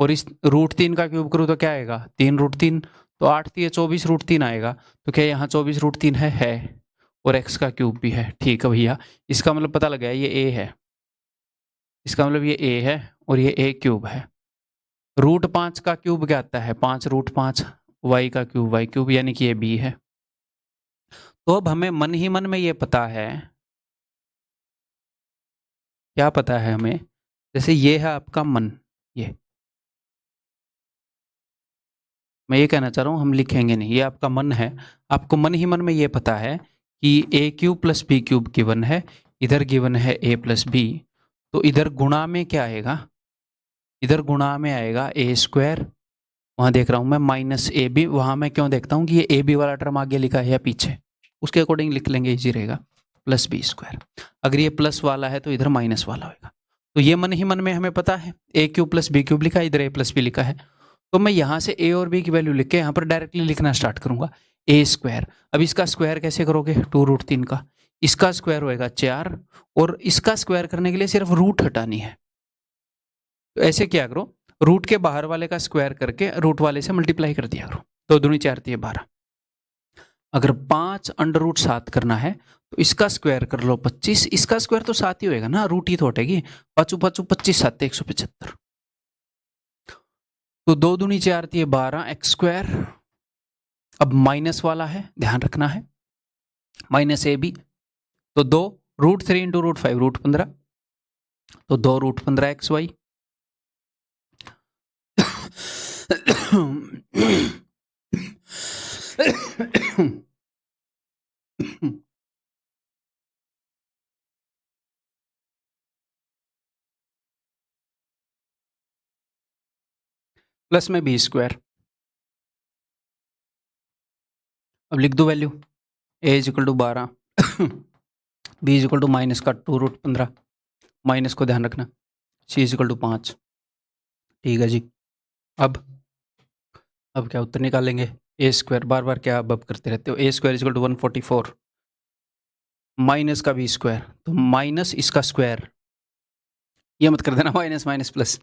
और इस √3 का क्यूब करूं तो क्या आएगा 3√3, तो 8 3 24 √3 आएगा। तो क्या यहाँ 24 √3 है, और x का क्यूब भी है। ठीक है भैया, इसका मतलब पता लगा ये a है, इसका मतलब ये a है और ये a क्यूब है। √5 का क्यूब क्या आता है 5√5, y का क्यूब y क्यूब, यानी कि ये b है। तो अब हमें मन ही मन में ये पता है, क्या पता है हमें, जैसे ये है आपका मन, ये मैं ये कहना चाह रहा हूँ, हम लिखेंगे नहीं, ये आपका मन है। आपको मन ही मन में ये पता है कि a³ + b³ गिवन है, इधर गिवन है a+b, तो इधर गुणा में क्या आएगा, इधर गुणा में आएगा a², वहां देख रहा हूं मैं -ab, वहां मैं क्यों देखता हूं कि ये ab वाला टर्म आगे लिखा है या पीछे, उसके अकॉर्डिंग लिख लेंगे, इजी रहेगा, +b²। अगर ये प्लस वाला है तो इधर माइनस वाला होगा। तो ये मन ही मन में हमें पता है, a³ + b³ लिखा है, इधर a+b लिखा है। तो मैं यहाँ से a और b की वैल्यू लिख के यहाँ पर डायरेक्टली लिखना स्टार्ट करूंगा, a²। अब इसका स्क्वायर कैसे करोगे 2√3 का, इसका स्क्वायर होएगा 4, और इसका स्क्वायर करने के लिए सिर्फ रूट हटानी है। तो ऐसे क्या करो, रूट के बाहर वाले का स्क्वायर करके रूट वाले से मल्टीप्लाई कर दिया करो। 2 दूनी 4 3 12। अगर 5√7 करना है तो इसका स्क्वायर कर लो 25, इसका स्क्वायर तो 7 ही होएगा ना, रूट ही तो हटेगी, 5 5 25 7 175। तो 2 दूनी 4 3 12 x²। अब माइनस वाला है, ध्यान रखना है, -ab, तो 2 √3 × √5 √15, तो 2 √15xy। प्लस में b²। अब लिख दो वैल्यू, a = 12, b = -2 √15, माइनस को ध्यान रखना, c = 5। ठीक है जी। अब क्या उत्तर निकालेंगे, a², बार बार क्या अब करते रहते हो, a² = 144, माइनस का b², तो माइनस इसका स्क्वायर, ये मत कर देना माइनस माइनस प्लस,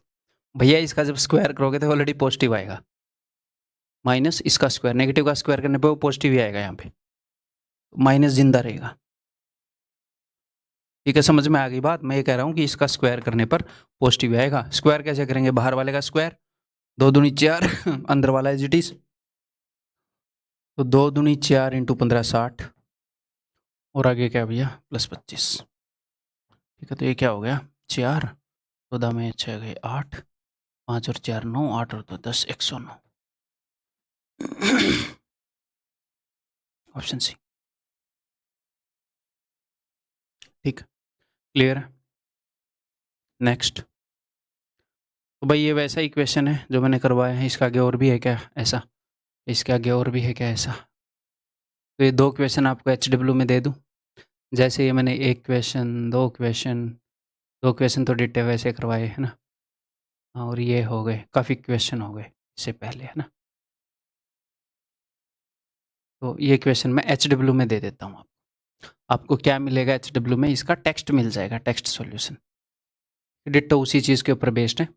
भैया इसका जब स्क्वायर करोगे तो ऑलरेडी पॉजिटिव आएगा, माइनस इसका स्क्वायर, नेगेटिव का स्क्वायर करने पे वो पॉजिटिव ही आएगा, यहाँ पे माइनस जिंदा रहेगा। ठीक है, समझ में आ गई बात। मैं ये कह रहा हूँ कि इसका स्क्वायर करने पर पॉजिटिव आएगा। स्क्वायर कैसे करेंगे, बाहर वाले का स्क्वायर, 2 दूनी 4 अंदर वाला एज इट इज, तो 2 दूनी 4 × 15 60, और आगे क्या भैया +25। ठीक है, तो ये क्या हो गया 4, 14 में 6 गए 8, 5 और 4 9, 8 और 2 10, 109, ऑप्शन सी। ठीक, क्लियर है। नेक्स्ट, तो भाई ये वैसा ही क्वेश्चन है जो मैंने करवाया है, इसका आगे और भी है क्या ऐसा, इसके आगे और भी है क्या ऐसा। तो ये 2 क्वेश्चन आपको HW में दे दूँ, जैसे ये मैंने 1 क्वेश्चन 2 क्वेश्चन 2 क्वेश्चन तो डिट्टे वैसे करवाए है ना, और ये हो गए काफ़ी क्वेश्चन हो गए इससे पहले, है ना। तो ये क्वेश्चन मैं HW में दे देता हूँ आपको क्या मिलेगा HW में, इसका टेक्स्ट मिल जाएगा, टेक्स्ट सॉल्यूशन डिट्टो उसी चीज़ के ऊपर बेस्ड है,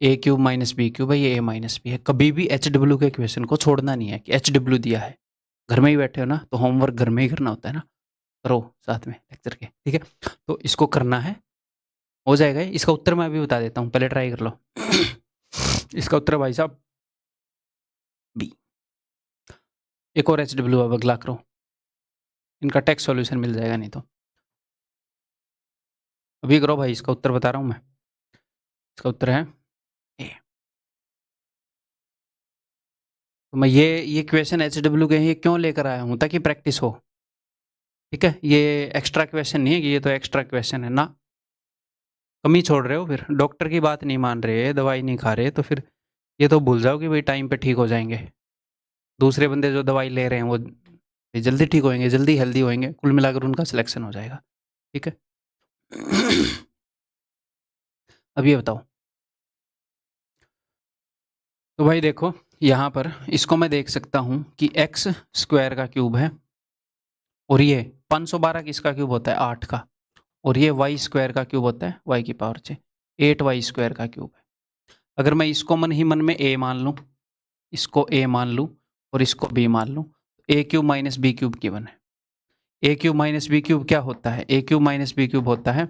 a³ - b³ है, ये a - b है। कभी भी HW के क्वेश्चन को छोड़ना नहीं है कि HW दिया है, घर में ही बैठे हो ना तो होमवर्क घर में ही करना होता है ना, करो साथ में लेक्चर के, ठीक है। तो इसको करना है, हो जाएगा। इसका उत्तर मैं अभी बता देता हूँ, पहले ट्राई कर लो। इसका उत्तर भाई साहब एक और HW अब अगला करो, इनका टेक्स्ट सॉल्यूशन मिल जाएगा नहीं तो। अभी करो भाई, इसका उत्तर बता रहा हूँ मैं। इसका उत्तर है ए। तो मैं ये क्वेश्चन HW के ये क्यों लेकर आया हूँ, ताकि प्रैक्टिस हो। ठीक है, ये एक्स्ट्रा क्वेश्चन नहीं है कि ये तो एक्स्ट्रा क्वेश्चन है ना। कमी छोड़ रहे हो, फिर डॉक्टर की बात नहीं मान रहे, दवाई नहीं खा रहे, तो फिर ये तो भूल जाओ कि भाई टाइम पे ठीक हो जाएंगे। दूसरे बंदे जो दवाई ले रहे हैं वो जल्दी ठीक होएंगे, जल्दी हेल्दी होएंगे, कुल मिलाकर उनका सिलेक्शन हो जाएगा। ठीक है। अब ये बताओ, तो भाई देखो यहाँ पर इसको मैं देख सकता हूँ कि एक्स स्क्वायर का क्यूब है, और ये 512 किसका क्यूब होता है, 8 का, और ये वाई स्क्वायर का क्यूब होता है वाई की पावर 6, 8y स्क्वायर का क्यूब है। अगर मैं इसको मन ही मन में a मान लूँ, इसको a मान लूँ और इसको b मान लूँ, a cube minus B cube given है। a cube minus B cube क्या होता है, a cube minus B cube होता है,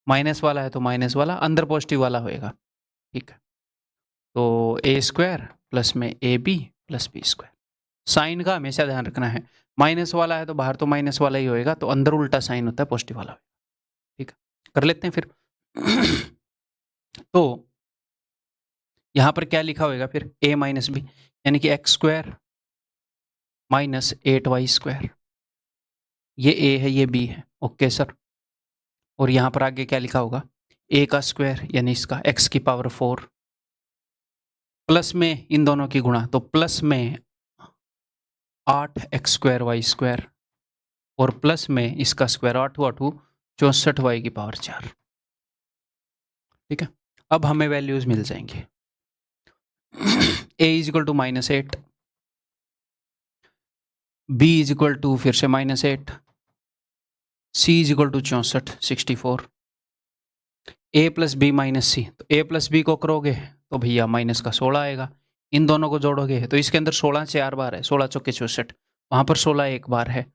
माइनस वाला है तो माइनस वाला अंदर पॉजिटिव वाला होएगा। ठीक है, तो a स्क्वायर प्लस में A B plus B square. Sine का हमेशा ध्यान रखना है, माइनस वाला है तो बाहर तो माइनस वाला ही होएगा, तो अंदर उल्टा साइन होता है, पॉजिटिव वाला होएगा। ठीक है, कर लेते हैं फिर। तो यहां पर क्या लिखा होगा फिर, a माइनस बी, यानी कि x square minus 8y square. ये a है, ये b है। Okay sir. और यहां पर आगे क्या लिखा होगा, a का स्क्वायर यानी इसका x की पावर 4 प्लस में इन दोनों की गुणा, तो प्लस में 8x स्क्वायर वाई स्क्वायर और प्लस में इसका स्क्वायर 8 8 64y की पावर 4। ठीक है, अब हमें वैल्यूज मिल जाएंगे। a is equal to -8, b is equal to फिर से -8, c is equal to 64 64, a plus b minus सी, तो a प्लस बी को करोगे तो भैया माइनस का 16 आएगा, इन दोनों को जोड़ोगे तो इसके अंदर 16 4 बार है, 16 चौके 64, वहां पर 16 एक बार है,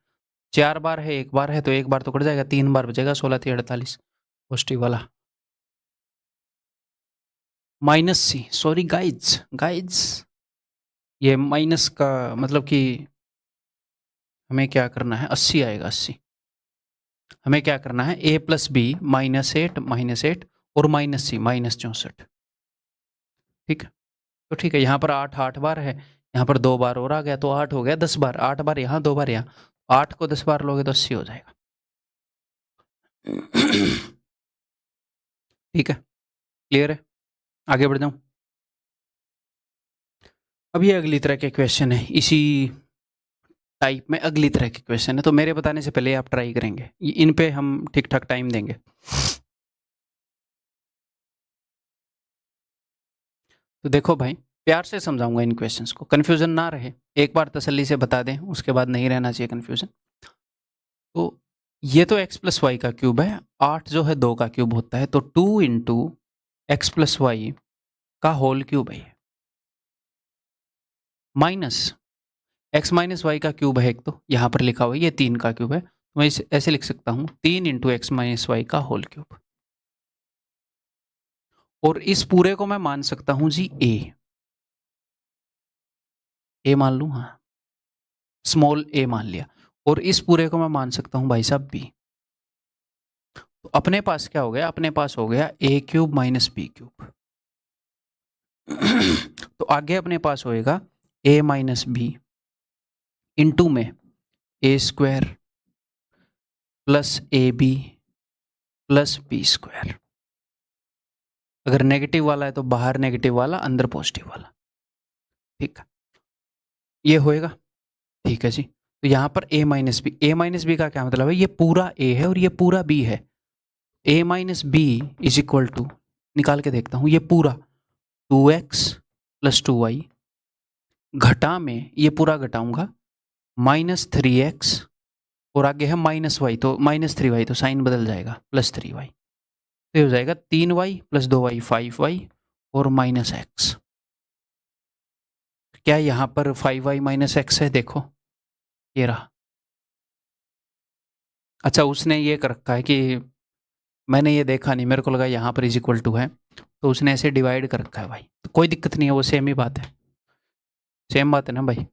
4 बार है एक बार है, तो एक बार तो कट जाएगा, 3 बार बचेगा, 16 3 48 पॉजिटिव वाला। माइनस सी, सॉरी गाइड्स गाइड्स, ये माइनस का मतलब कि हमें क्या करना है, 80 आएगा 80। हमें क्या करना है, a प्लस बी -8 और माइनस सी -64। ठीक है, तो ठीक है, यहाँ पर 8 8 बार है, यहाँ पर 2 बार और आ गया तो 8 हो गया 10 बार, 8 बार यहाँ 2 बार यहाँ, 8 को 10 बार लोगे तो 80 हो जाएगा। ठीक है, क्लियर है, आगे बढ़ जाऊं। अब ये अगली तरह के क्वेश्चन है, इसी टाइप में अगली तरह के क्वेश्चन है, तो मेरे बताने से पहले आप ट्राई करेंगे, इन पे हम ठीक ठाक टाइम देंगे। तो देखो भाई, प्यार से समझाऊंगा इन क्वेश्चंस को, कंफ्यूजन ना रहे, एक बार तसल्ली से बता दें, उसके बाद नहीं रहना चाहिए कंफ्यूजन। तो ये तो x प्लस वाई का क्यूब है, 8 जो है 2 का क्यूब होता है, तो 2 इंटू एक्स प्लस वाई का होल क्यूब है, माइनस एक्स माइनस वाई का क्यूब है एक, तो यहाँ पर लिखा हुआ है ये 3 का क्यूब है, तो मैं इसे ऐसे लिख सकता हूँ 3 इंटू एक्स माइनस वाई का होल क्यूब। और इस पूरे को मैं मान सकता हूँ जी ए मान लूँ, हाँ स्मॉल ए मान लिया, और इस पूरे को मैं मान सकता हूँ भाई साहब बी। तो अपने पास क्या हो गया, अपने पास हो गया ए क्यूब माइनस बी क्यूब। तो आगे अपने पास होएगा a माइनस बी इंटू में a square plus a B plus B square. अगर नेगेटिव वाला है तो बाहर नेगेटिव वाला, अंदर पॉजिटिव वाला। ठीक है, ये होएगा। ठीक है जी, तो यहाँ पर a माइनस बी का क्या मतलब है, ये पूरा a है और ये पूरा b है। a minus B is equal to, निकाल के देखता हूँ, ये पूरा 2x प्लस 2y घटा में ये पूरा घटाऊंगा -3x और आगे है -y, तो -3y, तो साइन बदल जाएगा +3y, तो हो जाएगा 3y प्लस 2y 5y और -x। क्या यहाँ पर 5y -x है, देखो ये रहा। अच्छा, उसने ये कर रखा है कि मैंने ये देखा नहीं, मेरे को लगा यहाँ पर इज इक्वल टू है, तो उसने ऐसे डिवाइड कर रखा है भाई, तो कोई दिक्कत नहीं है, वो सेम ही बात है, सेम बात है ना भाई।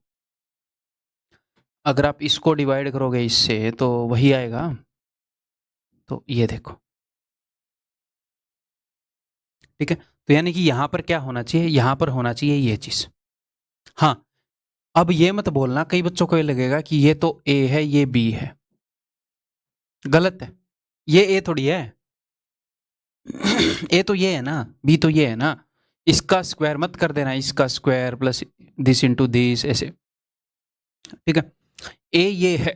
अगर आप इसको डिवाइड करोगे इससे तो वही आएगा। तो ये देखो, ठीक है। तो यानी कि यहां पर क्या होना चाहिए, यहां पर होना चाहिए ये चीज। हाँ, अब ये मत बोलना, कई बच्चों को ये लगेगा कि ये तो ए है ये बी है। गलत है, ये ए थोड़ी है। ए तो ये है ना, बी तो ये है ना। इसका स्क्वायर मत कर देना, इसका square plus this into this, ऐसे, ठीक है। ए ये है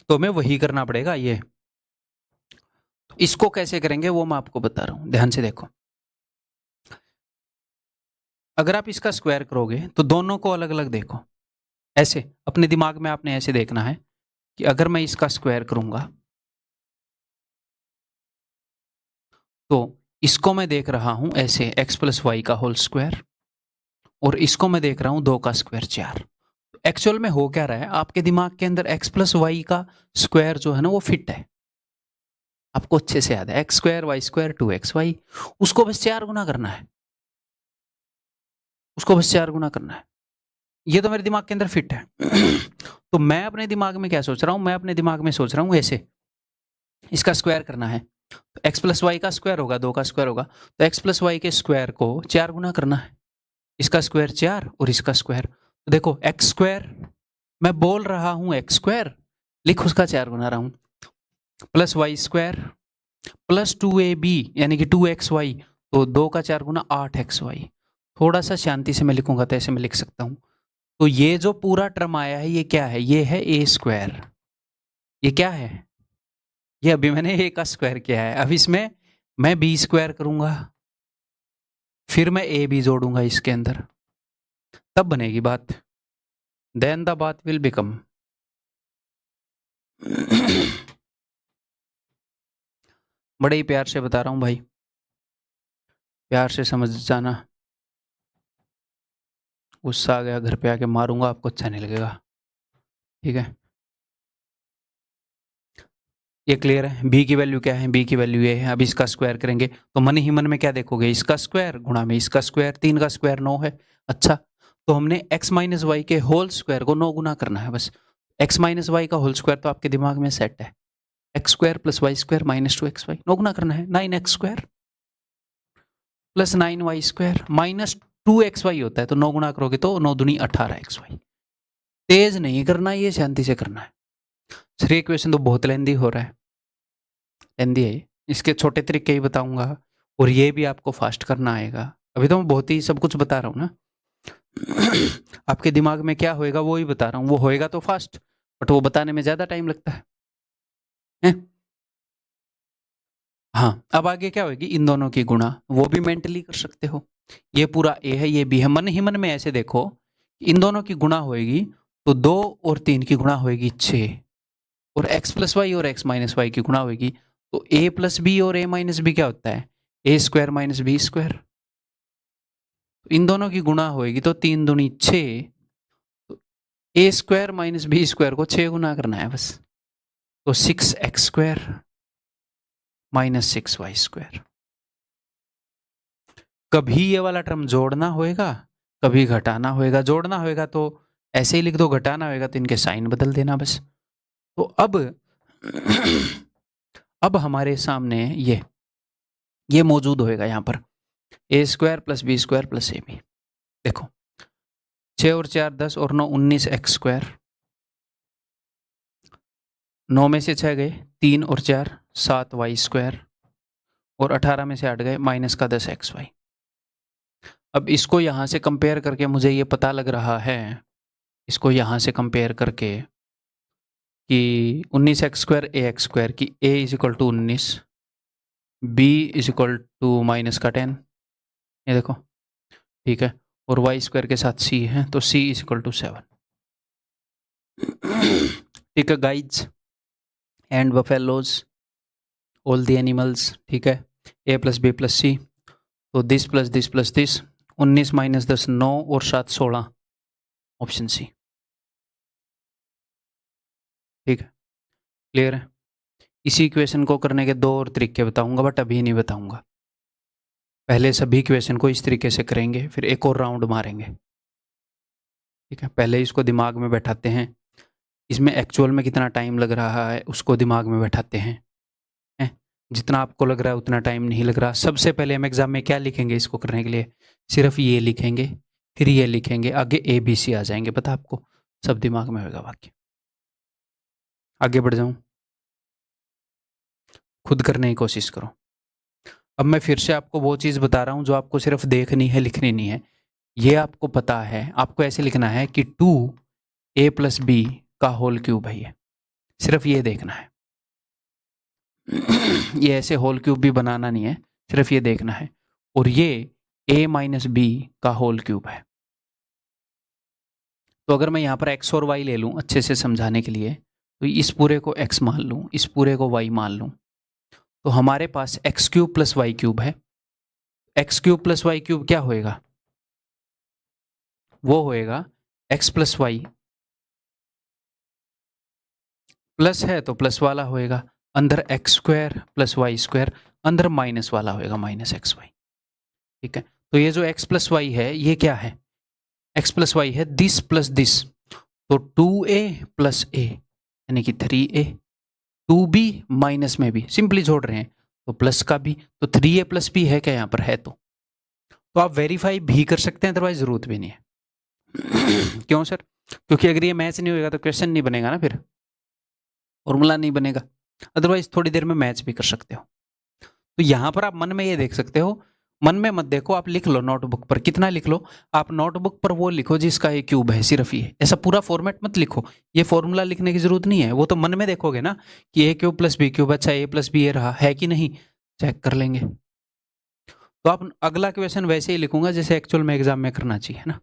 तो हमें वही करना पड़ेगा ये। तो इसको कैसे करेंगे वो मैं आपको बता रहा हूं, ध्यान से देखो। अगर आप इसका स्क्वायर करोगे तो दोनों को अलग अलग देखो। ऐसे अपने दिमाग में आपने ऐसे देखना है कि अगर मैं इसका स्क्वायर करूंगा तो इसको मैं देख रहा हूं ऐसे x प्लस वाई का होल स्क्वायर, और इसको मैं देख रहा हूं 2 का स्क्वायर 4। एक्चुअल में हो क्या रहा है, आपके दिमाग के अंदर x प्लस वाई का स्क्वायर जो है ना वो फिट है, आपको अच्छे से याद है, X square Y square 2xy, उसको बस 4 गुना करना है, उसको बस 4 गुना करना है। ये तो मेरे दिमाग के अंदर फिट है तो मैं अपने दिमाग में क्या सोच रहा हूं, मैं अपने दिमाग में सोच रहा हूं ऐसे, इसका स्क्वायर करना है तो एक्स प्लस वाई का स्क्वायर होगा, 2 का स्क्वायर होगा, तो एक्स प्लस वाई के स्क्वायर को 4 गुना करना है, इसका स्क्वायर 4 और इसका स्क्वायर। तो देखो एक्स स्क्वायर, मैं बोल रहा हूं एक्स स्क्वायर, लिख उसका 4 गुना रहा हूं, plus Y square plus 2ab यानी कि 2xy, तो 2 का 4 गुना 8xy। थोड़ा सा शांति से मैं लिखूंगा तो ऐसे मैं लिख सकता हूं। तो ये जो पूरा टर्म आया है ये क्या है, ये है ए स्क्वायर। ये क्या है, ये अभी मैंने ए का स्क्वायर किया है, अब इसमें मैं बी स्क्वायर करूंगा, फिर मैं ए बी जोड़ूंगा इसके अंदर, तब बनेगी बात, देन द बात विल बिकम बड़े ही प्यार से बता रहा हूं भाई, प्यार से समझ जाना। गुस्सा आ गया घर पे आके मारूंगा आपको, अच्छा नहीं लगेगा, ठीक है। ये क्लियर है, बी की वैल्यू क्या है, बी की वैल्यू ये है। अब इसका स्क्वायर करेंगे तो मन ही मन में क्या देखोगे, इसका स्क्वायर गुणा में इसका स्क्वायर, 3 का स्क्वायर 9 है। अच्छा, तो हमने x माइनस वाई के होल स्क्वायर को 9 गुना करना है बस। x माइनस वाई का होल स्क्वायर तो आपके दिमाग में सेट है, X square plus Y square minus 2xy, 9 गुना करना है, 9x square plus 9y square minus 2xy होता है, तो 9 गुना करोगे तो 9 दूनी 18xy। तेज नहीं करना, ये शांति से करना है। श्री इक्वेशन तो बहुत लेंदी हो रहा है, लेंदी है, इसके छोटे तरीके ही बताऊंगा, और ये भी आपको फास्ट करना आएगा। अभी तो मैं बहुत ही सब कुछ बता रहा हूँ ना आपके दिमाग में क्या होएगा वो ही बता रहा हूँ, वो होएगा तो फास्ट, बट वो बताने में ज्यादा टाइम लगता है? हाँ, अब आगे क्या होगी, इन दोनों की गुणा, वो भी मेंटली कर सकते हो। ये पूरा ए है ये बी है, मन ही मन में ऐसे देखो, इन दोनों की गुणा होएगी तो 2 और 3 की गुणा होएगी 6, और x प्लस वाई और x माइनस वाई की गुणा होगी तो a प्लस बी और a माइनस बी क्या होता है, ए स्क्वायर माइनस बी स्क्वायर। तो इन दोनों की गुणा होगी तो 3 दूनी 6, तो ए स्क्वायर माइनस बी स्क्वायर को 6 गुना करना है बस, तो 6x square minus 6y square. कभी ये वाला टर्म जोड़ना होएगा, कभी घटाना होएगा। जोड़ना होएगा तो ऐसे ही लिख दो, घटाना होएगा तो इनके साइन बदल देना बस। तो अब हमारे सामने ये मौजूद होएगा यहाँ पर, a square plus B square plus a b. देखो 6 और 4 10 और 9 19 एक्स स्क्वायर, 9 में से 6 गए, 3 और 4 7 वाई स्क्वायर, और 18 में से 8 गए माइनस का 10 एक्स वाई। अब इसको यहाँ से कंपेयर करके मुझे ये पता लग रहा है, इसको यहाँ से कंपेयर करके कि 19 X square A X square की a is equal to 19, B is equal to minus का 10, ये देखो, ठीक है, और वाई स्क्वायर के साथ c है तो c इज इक्वल टू 7। ठीक है guys and buffaloes, all the animals, ठीक है, a प्लस बी प्लस सी, तो this plus this plus this, 19 minus 10 9 और 7 16, ऑप्शन सी। ठीक है, क्लियर है। इसी इक्वेशन को करने के 2 और तरीके बताऊंगा, बट अभी नहीं बताऊंगा, पहले सभी इक्वेशन को इस तरीके से करेंगे, फिर एक और राउंड मारेंगे, ठीक है, पहले इसको दिमाग में बैठाते हैं, इसमें एक्चुअल में कितना टाइम लग रहा है उसको दिमाग में बैठाते हैं, हैं? जितना आपको लग रहा है उतना टाइम नहीं लग रहा। सबसे पहले हम एग्जाम में क्या लिखेंगे इसको करने के लिए? सिर्फ ये लिखेंगे, फिर ये लिखेंगे, आगे ABC आ जाएंगे, पता आपको, सब दिमाग में होगा वाक्य। आगे बढ़ जाऊं, खुद करने की कोशिश करो। अब मैं फिर से आपको वो चीज़ बता रहा हूँ जो आपको सिर्फ देखनी है, लिखनी नहीं है। ये आपको पता है, आपको ऐसे लिखना है कि 2A + B का होल क्यूब है, ये सिर्फ ये देखना है। ये ऐसे होल क्यूब भी बनाना नहीं है, सिर्फ ये देखना है। और ये A - B का होल क्यूब है। तो अगर मैं यहाँ पर x और y ले लूँ अच्छे से समझाने के लिए, तो इस पूरे को x मान लूँ, इस पूरे को y मान लूँ, तो हमारे पास x³ + y³ है। x³ + y³ क्या होएगा? वो होएगा x + y, प्लस है तो प्लस वाला होएगा, अंदर x² + y², अंदर माइनस वाला होएगा -xy। ठीक है, तो ये जो x + y है ये क्या है? x + y है दिस प्लस दिस, तो 2A + a यानी कि 3A, 2B माइनस में भी सिंपली जोड़ रहे हैं तो प्लस का भी, तो 3A + b है क्या यहाँ पर? है तो आप वेरीफाई भी कर सकते हैं, अदरवाइज जरूरत भी नहीं है। क्यों सर? क्योंकि अगर ये मैच नहीं होगा तो क्वेश्चन नहीं बनेगा ना, फिर फॉर्मूला नहीं बनेगा। अदरवाइज थोड़ी देर में मैच भी कर सकते हो। तो यहाँ पर आप मन में ये देख सकते हो, मन में मत देखो, आप लिख लो नोटबुक पर, कितना लिख लो आप नोटबुक पर, वो लिखो जिसका ये क्यूब है, सिर्फ ये, ऐसा पूरा फॉर्मेट मत लिखो, ये फॉर्मूला लिखने की जरूरत नहीं है। वो तो मन में देखोगे ना कि A³ + B³, अच्छा A + B ये रहा है कि नहीं, चेक कर लेंगे। तो आप अगला क्वेश्चन वैसे ही लिखूंगा जैसे एक्चुअल में एग्जाम में करना चाहिए ना।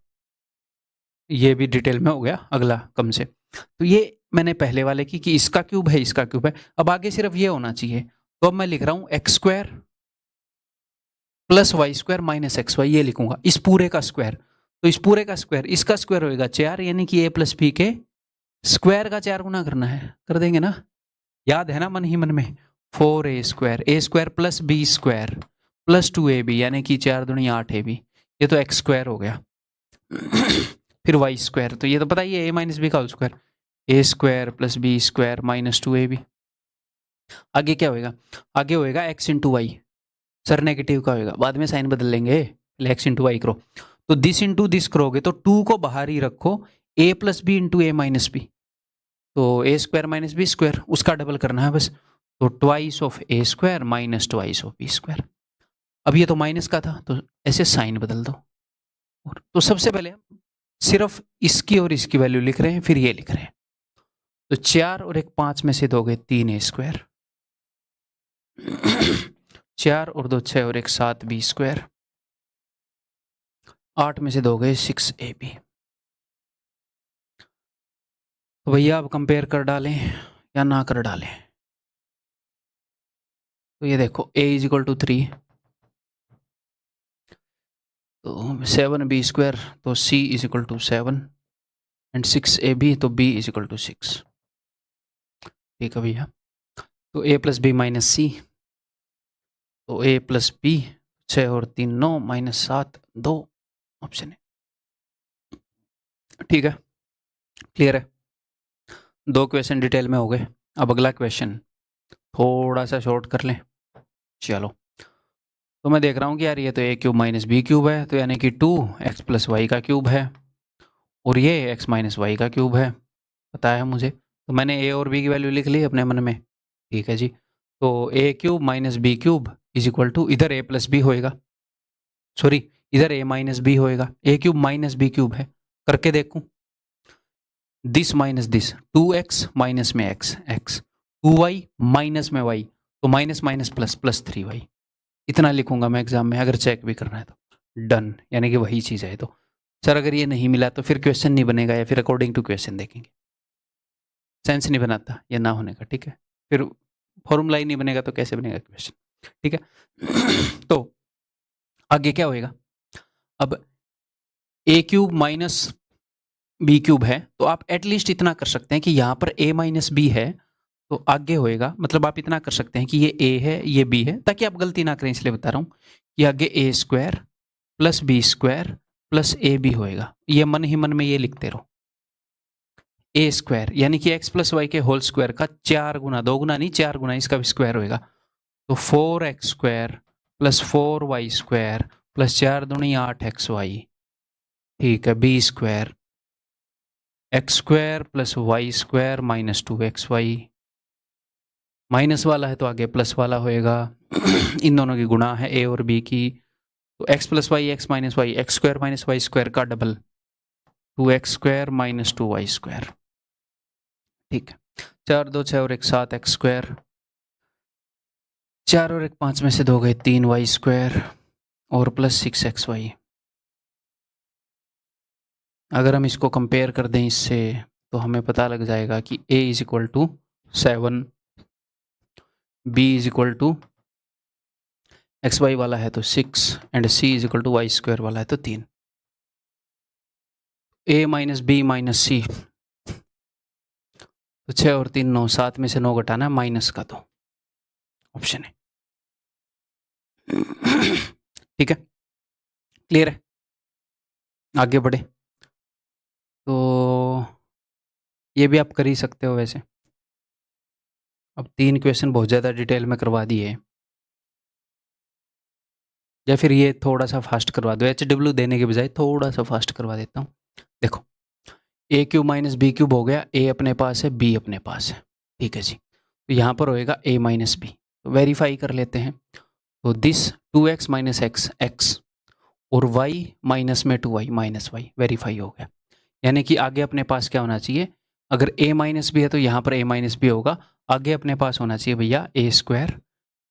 ये भी डिटेल में हो गया अगला कम से। तो ये मैंने पहले वाले की कि इसका क्यूब है, इसका क्यूब है, अब आगे सिर्फ ये होना चाहिए। तो अब मैं लिख रहा हूं x² + y² - xy, ये लिखूंगा इस पूरे का स्क्वायर। तो इस पूरे का स्क्वायर, इसका स्क्वायर होएगा 4, यानी कि A + B के स्क्वायर का 4 गुना करना है, कर देंगे ना, याद है ना मन ही मन में। 4A² + B² + 2AB, यानी कि 4 दूनी 8AB, ये तो x² हो गया। फिर y², तो ये तो पता ही है A - B का whole square, A² + B² - 2AB। आगे क्या होएगा? आगे होएगा x × y, सर नेगेटिव का होएगा, बाद में साइन बदल लेंगे, पहले x × y करो। तो दिस इंटू दिस करोगे तो 2 को बाहर ही रखो, A + B × A - B, तो A² - B², उसका डबल करना है बस, तो twice of A² - twice of B²। अब ये तो माइनस का था तो ऐसे साइन बदल दो। और तो सबसे पहले हम सिर्फ इसकी और इसकी वैल्यू लिख रहे हैं, फिर ये लिख रहे हैं। तो 4 और 1 5 में से दोगे 3A², 4 और 2 6 और 1 7 B², 8 में से दोगे 6AB। तो भैया आप कंपेयर कर डालें या ना कर डालें? तो ये देखो A = 3, तो 7B² तो C = 7 एंड 6AB तो B = 6। ठीक है भैया, तो A + B - C, तो A + B 6 और 3 9 -7 2 ऑप्शन है। ठीक है, क्लियर है, 2 क्वेश्चन डिटेल में हो गए। अब अगला क्वेश्चन थोड़ा सा शॉर्ट कर लें, चलो। तो मैं देख रहा हूँ कि यार ये तो A³ - B³ है, तो यानी कि 2x + y का क्यूब है, और ये x - y का क्यूब है, पता है मुझे। तो मैंने A और B की वैल्यू लिख ली अपने मन में, ठीक है जी। तो A³ - B³ इधर A + B होएगा, सॉरी इधर A - B होएगा, A³ - B³ है, करके देखूं, this minus this, 2x minus में x, 2y माइनस में y, तो minus minus plus plus 3y, इतना लिखूंगा मैं एग्जाम में, अगर चेक भी करना है तो डन, यानी कि वही चीज़ है। तो सर अगर ये नहीं मिला तो फिर क्वेश्चन नहीं बनेगा, या फिर अकॉर्डिंग टू क्वेश्चन देखेंगे, सेंस नहीं बनाता ये ना होने का, ठीक है। फिर फॉर्मूला ही नहीं बनेगा तो कैसे बनेगा क्वेश्चन, ठीक है। तो आगे क्या होएगा? अब A³ - B³ है, तो आप एटलीस्ट इतना कर सकते हैं कि यहाँ पर A - B है, तो आगे होएगा, मतलब आप इतना कर सकते हैं कि ये A है ये B है, ताकि आप गलती ना करें इसलिए बता रहा हूँ कि आगे A² + B² plus a B होएगा। ये मन ही मन में ये लिखते रहो, ए स्क्वायर यानी कि एक्स प्लस वाई के होल स्क्वायर का 4 गुना, 2 गुना नहीं 4 गुना इसका भी स्क्वायर होएगा। तो 4x square plus 4y square plus 4 दूनी 8xy, ठीक है। B square X square plus Y square minus 2xy, minus वाला है तो आगे प्लस वाला होएगा। इन दोनों की गुणा है ए और बी की, तो x plus y x minus y, x square minus y square का double 2x square minus 2y square, ठीक है। 4 2 6 और 1 7 एक्स स्क्वायर, 4 और 1 5 में से 2 गए 3y स्क्वायर और प्लस 6xy। अगर हम इसको कंपेयर कर दें इससे तो हमें पता लग जाएगा कि a is equal to 7, b is equal to X Y वाला है तो 6 and c is equal to Y square वाला है तो 3। a माइनस बी माइनस सी, तो 6 और 3 9, 7 में से 9 घटाना है माइनस का, तो ऑप्शन है। ठीक है, क्लियर है, आगे बढ़े। तो ये भी आप कर ही सकते हो वैसे। अब 3 क्वेश्चन बहुत ज़्यादा डिटेल में करवा दिए, या फिर ये थोड़ा सा फास्ट करवा दो, HW देने के बजाय थोड़ा सा फास्ट करवा देता हूँ। देखो ए क्यूब माइनस बी क्यूब हो गया, ए अपने पास है बी अपने पास है, ठीक है जी। तो यहाँ पर होएगा a माइनस बी, तो वेरीफाई कर लेते हैं। तो this 2x minus x x और y माइनस में 2y माइनस वाई, वेरीफाई हो गया। यानी कि आगे अपने पास क्या होना चाहिए, अगर a माइनस बी है तो यहाँ पर a माइनस बी होगा, आगे अपने पास होना चाहिए भैया a स्क्वायर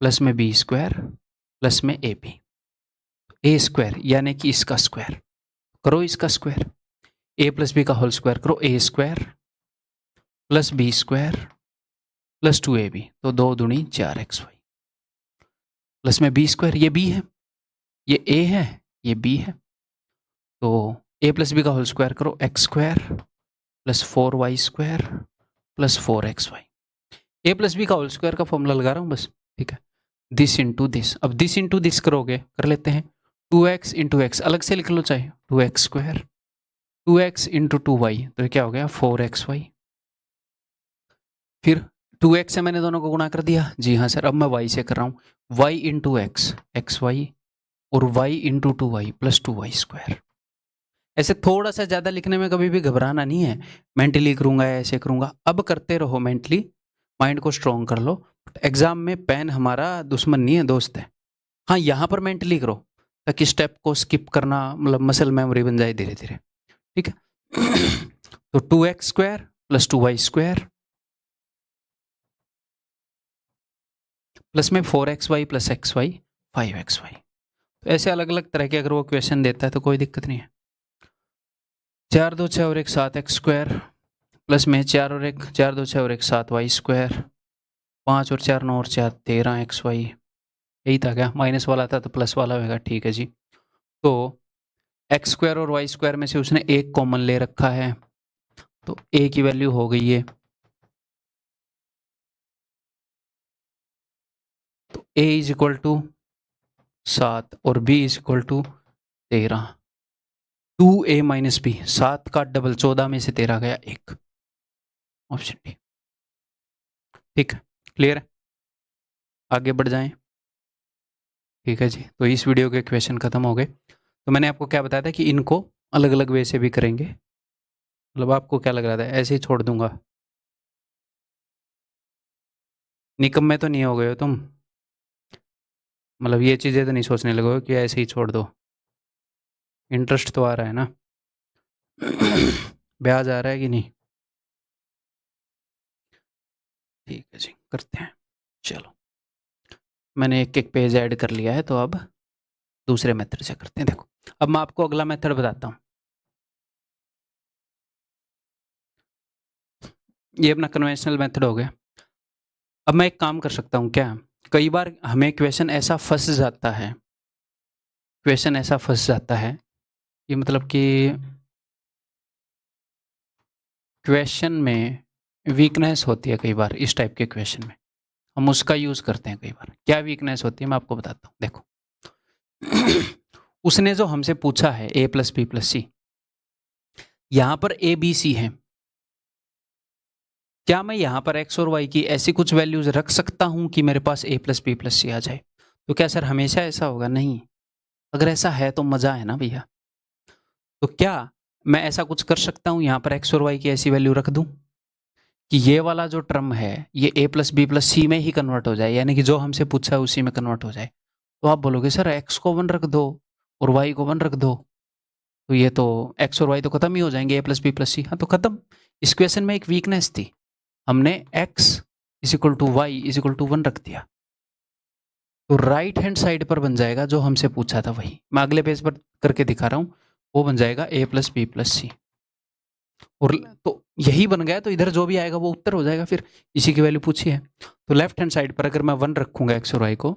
प्लस में b स्क्वायर प्लस में ab, a स्क्वायर यानी कि इसका स्क्वायर करो, इसका स्क्वायर a प्लस बी का होल स्क्वायर करो, a square plus B square plus 2ab, तो 2 दूनी 4xy प्लस में b स्क्वायर, ये b है, ये a है, ये b है, तो a प्लस बी का होल स्क्वायर करो, X square plus 4y square plus 4xy। a plus B का होल स्क्वायर का फॉर्मूला लगा रहा हूँ बस, ठीक है। दिस इंटू दिस, अब दिस इंटू दिस करोगे, कर लेते हैं 2x इंटू एक्स, अलग से लिख लो चाहे 2x square, 2x into 2y, तो ये क्या हो गया 4xy। फिर 2x से मैंने दोनों को गुणा कर दिया, जी हाँ सर। अब मैं y से कर रहा हूँ, y into X X Y और y into 2y plus 2y square. ऐसे थोड़ा सा ज़्यादा लिखने में कभी भी घबराना नहीं है, मेंटली करूँगा या ऐसे करूँगा, अब करते रहो मेंटली, माइंड को स्ट्रॉन्ग कर लो। एग्जाम में पेन हमारा दुश्मन नहीं है, दोस्त है। हाँ, यहाँ पर मेंटली करो ताकि स्टेप को स्किप करना मतलब मसल मेमोरी बन जाए धीरे धीरे, ठीक है। तो 2x square plus 2y square plus में 4xy प्लस xy 5xy। तो ऐसे अलग अलग तरह के अगर वो क्वेश्चन देता है तो कोई दिक्कत नहीं है। 4 2 6 और 1 7 एक्स स्क्वायर प्लस में 4 और 1 4 2 6 और 1 7 वाई स्क्वायर, 5 और 4 9 और 4 13 एक्स वाई। यही था क्या, माइनस वाला था तो प्लस वाला होगा, ठीक है जी। तो एक्स स्क्वायर और वाई स्क्वायर में से उसने एक कॉमन ले रखा है, तो ए की वैल्यू हो गई है, तो ए इज इक्वल टू 7 और B is equal to 13। 2a minus B, 7 का डबल 14 में से 13 गया 1, ऑप्शन डी। ठीक है, क्लियर है, आगे बढ़ जाएं। ठीक है जी, तो इस वीडियो के क्वेश्चन खत्म हो गए। तो मैंने आपको क्या बताया था कि इनको अलग अलग वे से भी करेंगे, मतलब आपको क्या लग रहा था ऐसे ही छोड़ दूंगा, निकम्मे तो नहीं हो गए हो तुम, मतलब ये चीज़ें तो नहीं सोचने लगोगे कि ऐसे ही छोड़ दो, इंटरेस्ट तो आ रहा है ना, ब्याज आ रहा है कि नहीं। ठीक है जी, करते हैं, चलो मैंने एक एक पेज ऐड कर लिया है, तो अब दूसरे मेथड से करते हैं। देखो अब मैं आपको अगला मेथड बताता हूँ, ये अपना कन्वेंशनल मेथड हो गया। अब मैं एक काम कर सकता हूँ क्या, कई बार हमें क्वेश्चन ऐसा फंस जाता है, क्वेश्चन ऐसा फंस जाता है कि मतलब कि क्वेश्चन में वीकनेस होती है कई बार, इस टाइप के क्वेश्चन में हम उसका यूज़ करते हैं कई बार। क्या वीकनेस होती है मैं आपको बताता हूँ, देखो उसने जो हमसे पूछा है a प्लस बी प्लस सी, यहां पर a b c है, क्या मैं यहां पर x और y की ऐसी कुछ वैल्यूज रख सकता हूं कि मेरे पास a प्लस बी प्लस सी आ जाए? तो क्या सर हमेशा ऐसा होगा? नहीं। अगर ऐसा है तो मजा है ना भैया। तो क्या मैं ऐसा कुछ कर सकता हूं, यहां पर x और y की ऐसी वैल्यू रख दूं कि ये वाला जो टर्म है ये a प्लस बी प्लस सी में ही कन्वर्ट हो जाए, यानी कि जो हमसे पूछा है उसी में कन्वर्ट हो जाए? तो आप बोलोगे सर x को 1 रख दो और y को 1 रख दो, तो ये तो x और y तो खत्म ही हो जाएंगे, a प्लस बी प्लस सी। हाँ तो खत्म। इस क्वेश्चन में एक वीकनेस थी, हमने x is equal to Y is equal to 1 रख दिया, तो राइट हैंड साइड पर बन जाएगा जो हमसे पूछा था वही। मैं अगले पेज पर करके दिखा रहा हूँ, वो बन जाएगा a प्लस बी प्लस सी। और तो यही बन गया, तो इधर जो भी आएगा वो उत्तर हो जाएगा, फिर इसी की वैल्यू पूछी है। तो लेफ्ट हैंड साइड पर अगर मैं 1 रखूंगा x और y को,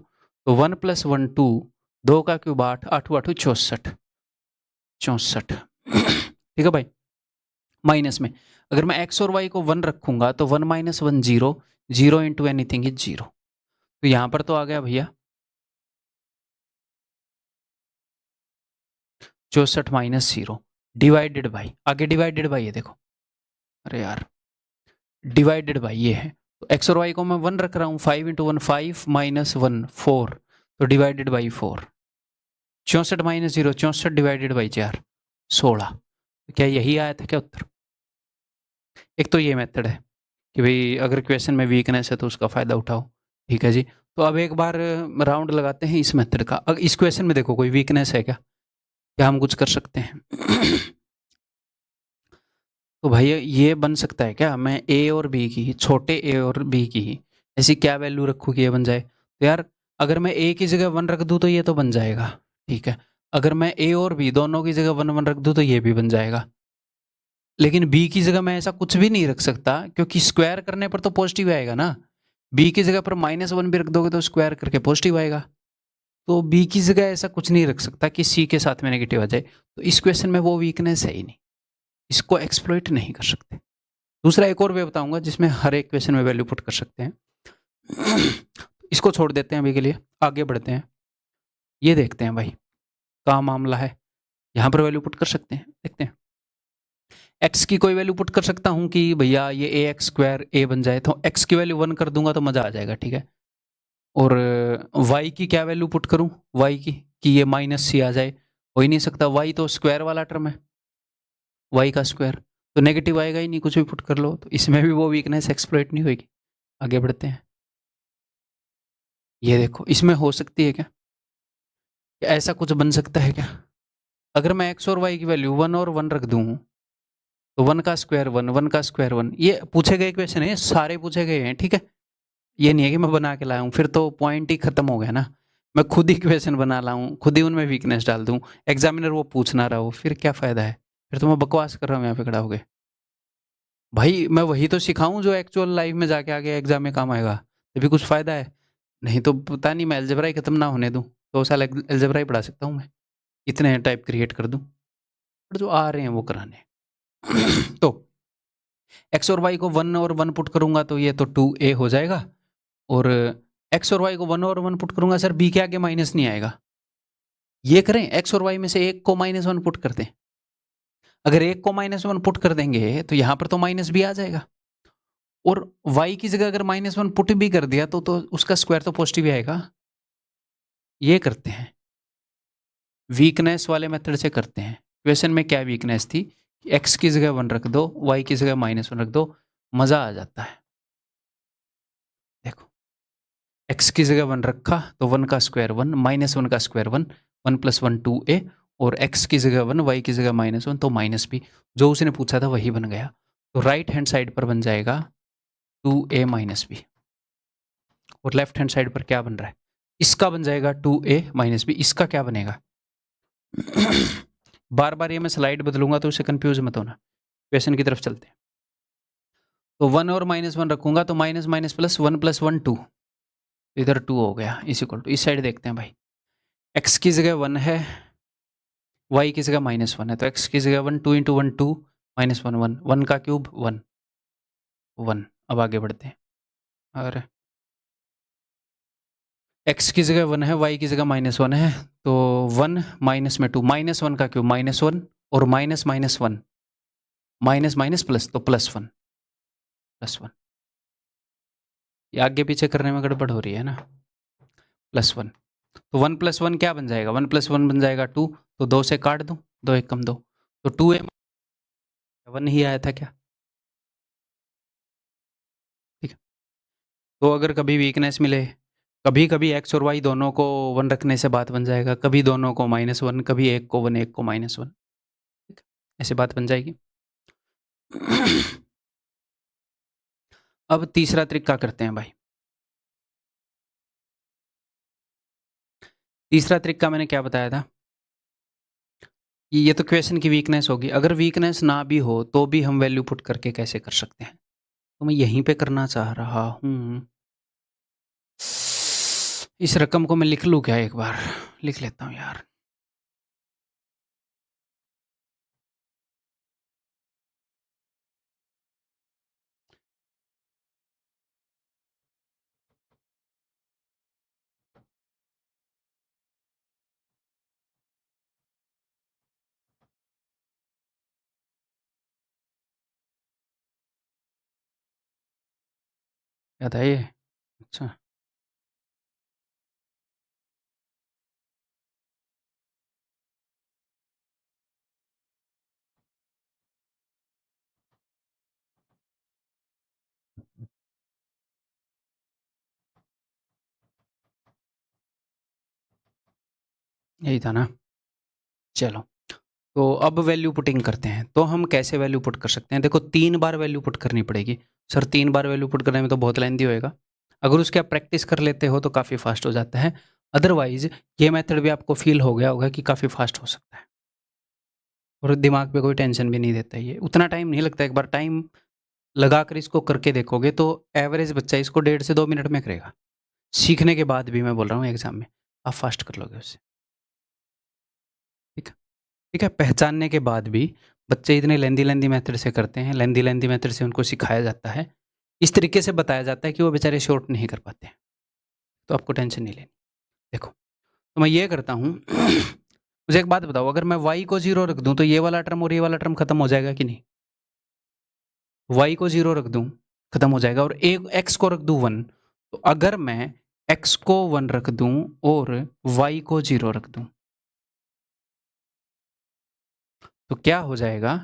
तो 1 प्लस 1 2, 2 का क्यूब 8, 8 8 64, 64 ठीक है भाई। माइनस में अगर मैं x और y को 1 रखूंगा तो 1 माइनस 1 0, 0 इंटू एनीथिंग इज 0। तो यहां पर तो आ गया भैया 64 माइनस 0 डिवाइडेड बाई, आगे डिवाइडेड बाई है देखो, अरे यार डिवाइडेड बाई ये है। तो x और y को मैं 1 रख रहा हूँ, 5 इंटू 1 5 माइनस 1 4, तो divided by 4। 64 minus 0 64 divided by 4 16। तो क्या यही आया था क्या उत्तर? एक तो ये मेथड है कि भाई अगर क्वेश्चन में वीकनेस है तो उसका फ़ायदा उठाओ, ठीक है जी। तो अब एक बार राउंड लगाते हैं इस मेथड का। अब इस क्वेश्चन में देखो कोई वीकनेस है क्या, क्या हम कुछ कर सकते हैं? तो भाई ये बन सकता है क्या, मैं a और b की, छोटे a और b की ऐसी क्या वैल्यू रखूँ कि ये बन जाए? तो यार अगर मैं a की जगह 1 रख दूँ तो ये तो बन जाएगा, ठीक है। अगर मैं a और b दोनों की जगह 1 1 रख दूँ तो ये भी बन जाएगा। लेकिन b की जगह मैं ऐसा कुछ भी नहीं रख सकता, क्योंकि स्क्वायर करने पर तो पॉजिटिव आएगा ना। b की जगह पर -1 भी रख दोगे तो स्क्वायर करके पॉजिटिव आएगा। तो b की जगह ऐसा कुछ नहीं रख सकता कि c के साथ में नेगेटिव आ जाए। तो इस क्वेश्चन में वो वीकनेस है ही नहीं, इसको एक्सप्लॉइट नहीं कर सकते। दूसरा एक और वे बताऊंगा जिसमें हर एक क्वेश्चन में वैल्यू पुट कर सकते हैं। इसको छोड़ देते हैं अभी के लिए, आगे बढ़ते हैं। ये देखते हैं भाई क्या मामला है, यहाँ पर वैल्यू पुट कर सकते हैं, देखते हैं। x की कोई वैल्यू पुट कर सकता हूँ कि भैया ये ए एक्स स्क्वायर ए बन जाए, तो x की वैल्यू 1 कर दूंगा तो मज़ा आ जाएगा, ठीक है। और y की क्या वैल्यू पुट करूँ, y की कि ये माइनस सी आ जाए, हो ही नहीं सकता, y तो स्क्वायर वाला टर्म है, y का स्क्वायर तो नेगेटिव आएगा ही नहीं, कुछ भी पुट कर लो। तो इसमें भी वो वीकनेस एक्सप्लॉइट नहीं होगी। आगे बढ़ते हैं। ये देखो इसमें हो सकती है क्या, ऐसा कुछ बन सकता है क्या? अगर मैं x और y की वैल्यू 1 और 1 रख दूँ, तो 1 का स्क्वायर 1, 1 का स्क्वायर 1, ये पूछे गए क्वेश्चन है, सारे पूछे गए हैं, ठीक है। ये नहीं है कि मैं बना के लाया हूँ, फिर तो पॉइंट ही खत्म हो गया ना। मैं खुद ही क्वेश्चन बना लाऊं, खुद ही उनमें वीकनेस डाल दूं, एग्जामिनर वो पूछ ना रहा हो, फिर क्या फ़ायदा है? फिर तो मैं बकवास कर रहा हूँ यहाँ पे खड़ा हो गए। भाई मैं वही तो सिखाऊं जो एक्चुअल लाइफ में जाके आगे एग्जाम में काम आएगा, तभी कुछ फ़ायदा है। नहीं तो पता नहीं मैं अलजेब्रा ही खत्म ना होने दूं, 2 साल अलजेब्रा ही पढ़ा सकता हूँ मैं, इतने टाइप क्रिएट कर दूं, पर जो आ रहे हैं वो कराने। तो एक्स और वाई को 1 और 1 पुट करूंगा तो ये तो 2a हो जाएगा, और एक्स और वाई को 1 और 1 पुट करूंगा, सर b के आगे माइनस नहीं आएगा। ये करें, एक्स और वाई में से एक को -1 पुट कर दें। अगर एक को -1 पुट कर देंगे तो यहां पर तो माइनस भी आ जाएगा, और y की जगह अगर -1 पुट भी कर दिया तो उसका स्क्वायर तो पॉजिटिव ही आएगा। ये करते हैं, वीकनेस वाले मेथड से करते हैं। क्वेश्चन में क्या वीकनेस थी, x की जगह 1 रख दो, y की जगह -1 रख दो, मजा आ जाता है। देखो x की जगह 1 रखा तो 1 का स्क्वायर 1, -1 का स्क्वायर 1, 1 + 1 2a, और x की जगह 1, y की जगह -1 तो -b, जो उसने पूछा था वही बन गया। तो राइट हैंड साइड पर बन जाएगा 2a - b, और लेफ्ट हैंड साइड पर क्या बन रहा है, इसका बन जाएगा 2a - b, इसका क्या बनेगा? बार बार ये मैं स्लाइड बदलूंगा तो उससे कंफ्यूज मत होना, क्वेश्चन की तरफ चलते हैं। तो 1 और -1 रखूंगा तो माइनस माइनस प्लस 1 + 1 2, इधर 2 हो गया, इस इक्वल टू, इस साइड देखते हैं भाई, x की जगह 1 है, y की जगह -1 है, तो x की जगह 1, 2 × 1 2, -1 1, 1 का क्यूब 1 1। अब आगे बढ़ते हैं, और x की जगह 1 है, y की जगह -1 है, तो 1 माइनस में 2, -1 का क्यूब -1 और minus minus 1, minus minus plus, तो +1 +1। ये आगे पीछे करने में गड़बड़ हो रही है ना। +1, तो 1 + 1 क्या बन जाएगा, 1 + 1 बन जाएगा 2, तो 2 से काट दूं, 2 1 कम 2, तो 2a 1 ही आया था क्या। ठीक है, तो अगर कभी वीकनेस मिले, कभी कभी x और y दोनों को 1 रखने से बात बन जाएगा, कभी दोनों को -1, कभी एक को 1 एक को -1, ठीक है, ऐसे बात बन जाएगी। अब तीसरा तरीका करते हैं भाई। तीसरा तरीका मैंने क्या बताया था कि ये तो क्वेश्चन की वीकनेस होगी, अगर वीकनेस ना भी हो तो भी हम वैल्यू पुट करके कैसे कर सकते हैं, तो मैं यहीं पे करना चाह रहा हूं। इस रकम को मैं लिख लूं क्या, एक बार लिख लेता हूं यार। क्या था ये, अच्छा यही था ना। चलो, तो अब वैल्यू पुटिंग करते हैं, तो हम कैसे वैल्यू पुट कर सकते हैं। देखो 3 बार वैल्यू पुट करनी पड़ेगी सर, 3 बार वैल्यू पुट करने में तो बहुत लेंथी होएगा। अगर उसकी आप प्रैक्टिस कर लेते हो तो काफ़ी फास्ट हो जाता है, अदरवाइज ये मेथड भी आपको फील हो गया होगा कि काफ़ी फास्ट हो सकता है और दिमाग पे कोई टेंशन भी नहीं देता, ये उतना टाइम नहीं लगता। एक बार टाइम लगाकर इसको करके देखोगे तो एवरेज बच्चा इसको 1.5 से 2 मिनट में करेगा, सीखने के बाद भी मैं बोल रहा हूँ एग्जाम में आप फास्ट कर लोगे उससे। ठीक है, ठीक है, पहचानने के बाद भी बच्चे इतने लेंदी लेंदी मेथड से करते हैं, लेंदी लेंदी मेथड से उनको सिखाया जाता है, इस तरीके से बताया जाता है कि वो बेचारे शॉर्ट नहीं कर पाते हैं, तो आपको टेंशन नहीं लेनी। देखो, तो मैं ये करता हूँ मुझे एक बात बताओ, अगर मैं y को 0 रख दूँ तो ये वाला टर्म और ये वाला टर्म खत्म हो जाएगा कि नहीं। y को 0 रख दूँ खत्म हो जाएगा, और एक x को रख दूँ 1, तो अगर मैं x को 1 रख दूँ और y को 0 रख दूँ तो क्या हो जाएगा,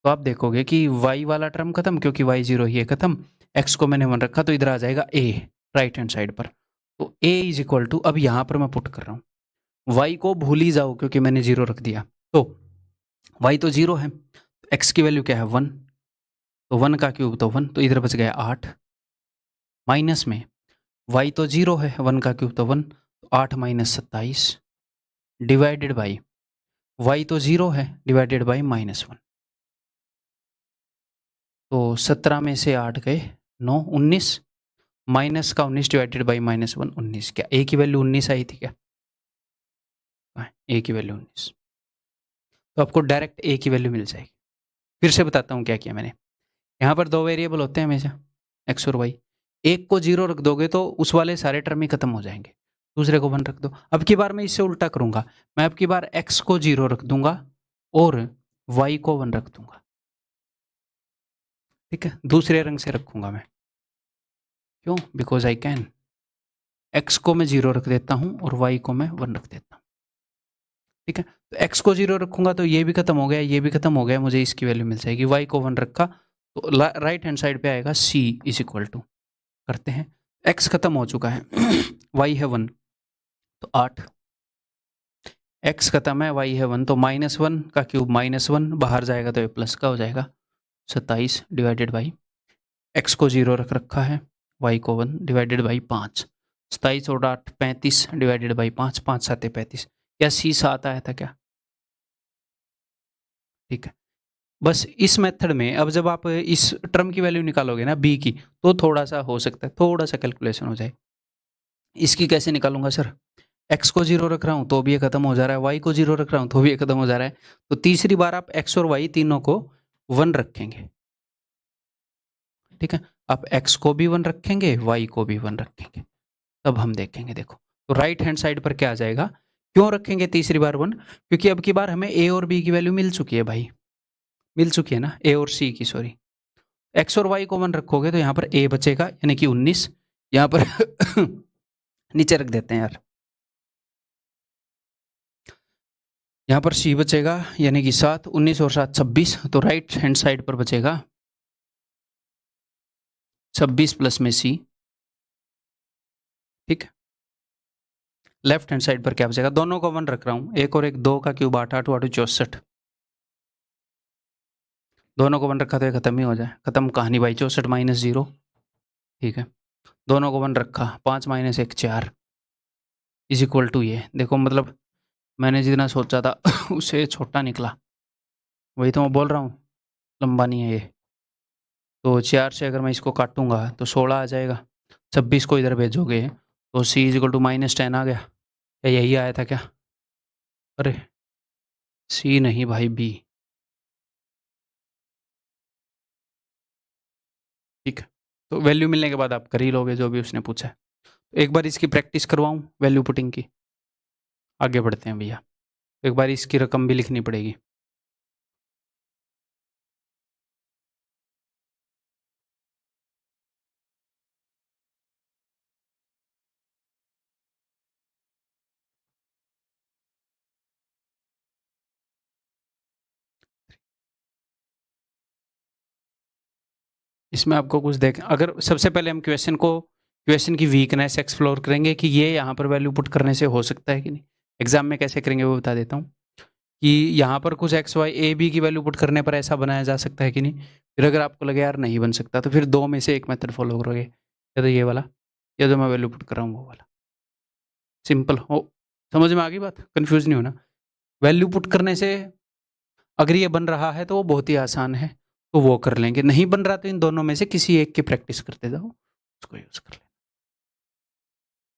तो आप देखोगे कि y वाला टर्म खत्म, क्योंकि y 0 ही है खत्म, x को मैंने 1 रखा तो इधर आ जाएगा a राइट हैंड साइड पर, तो a इज इक्वल टू, अब यहाँ पर मैं पुट कर रहा हूँ, y को भूल ही जाओ क्योंकि मैंने 0 रख दिया, तो y तो 0 है, x की वैल्यू क्या है 1, तो 1 का क्यूब तो 1, तो इधर बच गया 8, माइनस में y तो 0 है, 1 का क्यूब तो 1, तो 8 माइनस 27 डिवाइडेड बाई y तो 0 है डिवाइडेड बाई -1, तो 17 में से 8 गए 9, 19, माइनस का 19 डिवाइडेड बाई -1 19, क्या a की वैल्यू 19 आई थी क्या, a की वैल्यू 19, तो आपको डायरेक्ट a की वैल्यू मिल जाएगी। फिर से बताता हूँ क्या किया मैंने, यहाँ पर 2 वेरिएबल होते हैं हमेशा x और y, एक को 0 रख दोगे तो उस वाले सारे टर्म ही खत्म हो जाएंगे, दूसरे को 1 रख दो। अब की बार मैं इससे उल्टा करूंगा, मैं अब की बार x को 0 रख दूंगा और y को 1 रख दूंगा, ठीक है, दूसरे रंग से रखूंगा मैं, क्यों, बिकॉज आई कैन, x को मैं 0 रख देता हूँ और y को मैं 1 रख देता हूँ, ठीक है, तो x को 0 रखूंगा तो ये भी खत्म हो गया, ये भी खत्म हो गया, मुझे इसकी वैल्यू मिल जाएगी, y को 1 रखा तो राइट हैंड साइड पे आएगा c इज इक्वल टू, करते हैं, x खत्म हो चुका है y है 1 तो 8, x खत्म है y है 1, तो -1 का क्यूब -1 बाहर जाएगा तो ये प्लस का हो जाएगा 27 डिवाइडेड बाई, x को 0 रख रखा है, y को 1 डिवाइडेड बाई 5, 27 और 8 35 डिवाइडेड बाई 5, 5 7 35, क्या c 7 आया था क्या, ठीक है। बस इस मेथड में अब जब आप इस टर्म की वैल्यू निकालोगे ना b की, तो थोड़ा सा हो सकता है, थोड़ा सा कैलकुलेशन हो जाए। इसकी कैसे निकालूंगा सर, x को 0 रख रहा हूँ तो भी ये खत्म हो जा रहा है, y को 0 रख रहा हूँ तो भी ये खत्म हो जा रहा है, तो तीसरी बार आप x और y तीनों को 1 रखेंगे, ठीक है, आप x को भी 1 रखेंगे, y को भी 1 रखेंगे, तब हम देखेंगे, देखो तो राइट हैंड साइड पर क्या आ जाएगा? क्यों रखेंगे तीसरी बार 1? क्योंकि अब की बार हमें ए और बी की वैल्यू मिल चुकी है भाई, मिल चुकी है ना, ए और सी की, सॉरी। एक्स और वाई को 1 रखोगे तो यहाँ पर ए बचेगा यानी कि 19, यहाँ पर नीचे रख देते हैं यार, यहाँ पर सी बचेगा यानी कि 7, 19 और 7 26, तो राइट हैंड साइड पर बचेगा 26 प्लस में सी, ठीक है। लेफ्ट हैंड साइड पर क्या बचेगा? दोनों को 1 रख रहा हूँ, एक और एक, 2 का क्यूब 8, 8 8 64, दोनों को 1 रखा तो ये खत्म ही हो जाए, खत्म कहानी भाई। 64 माइनस 0, ठीक है। दोनों को 1 रखा, 5 माइनस 1 4 इज इक्वल टू ये। देखो मतलब मैंने जितना सोचा था उससे छोटा निकला, वही तो मैं बोल रहा हूँ, लंबा नहीं है ये। तो 4 से अगर मैं इसको काटूंगा तो 16 आ जाएगा, 26 को इधर भेजोगे तो सी इज इक्वल टू -10 आ गया। क्या यही आया था क्या? अरे सी नहीं भाई, बी, ठीक है। तो वैल्यू मिलने के बाद आप कर ही लोगे जो भी उसने पूछा है। तो एक बार इसकी प्रैक्टिस करवाऊं वैल्यू पुटिंग की, आगे बढ़ते हैं भैया। एक बार इसकी रकम भी लिखनी पड़ेगी। इसमें आपको कुछ देख, अगर सबसे पहले हम क्वेश्चन की वीकनेस एक्सप्लोर करेंगे कि ये यहाँ पर वैल्यू पुट करने से हो सकता है कि नहीं। एग्जाम में कैसे करेंगे वो बता देता हूँ, कि यहाँ पर कुछ एक्स वाई ए बी की वैल्यू पुट करने पर ऐसा बनाया जा सकता है कि नहीं। फिर अगर आपको लगे यार नहीं बन सकता, तो फिर 2 में से एक मेथड फॉलो करोगे, या तो ये वाला या तो मैं वैल्यू पुट कर रहा हूँ वो वाला। सिंपल हो, समझ में आ गई बात, कंफ्यूज नहीं होना। वैल्यू पुट करने से अगर ये बन रहा है तो वो बहुत ही आसान है, तो वो कर लेंगे। नहीं बन रहा तो इन दोनों में से किसी एक की प्रैक्टिस करते जाओ, उसको यूज कर लेना,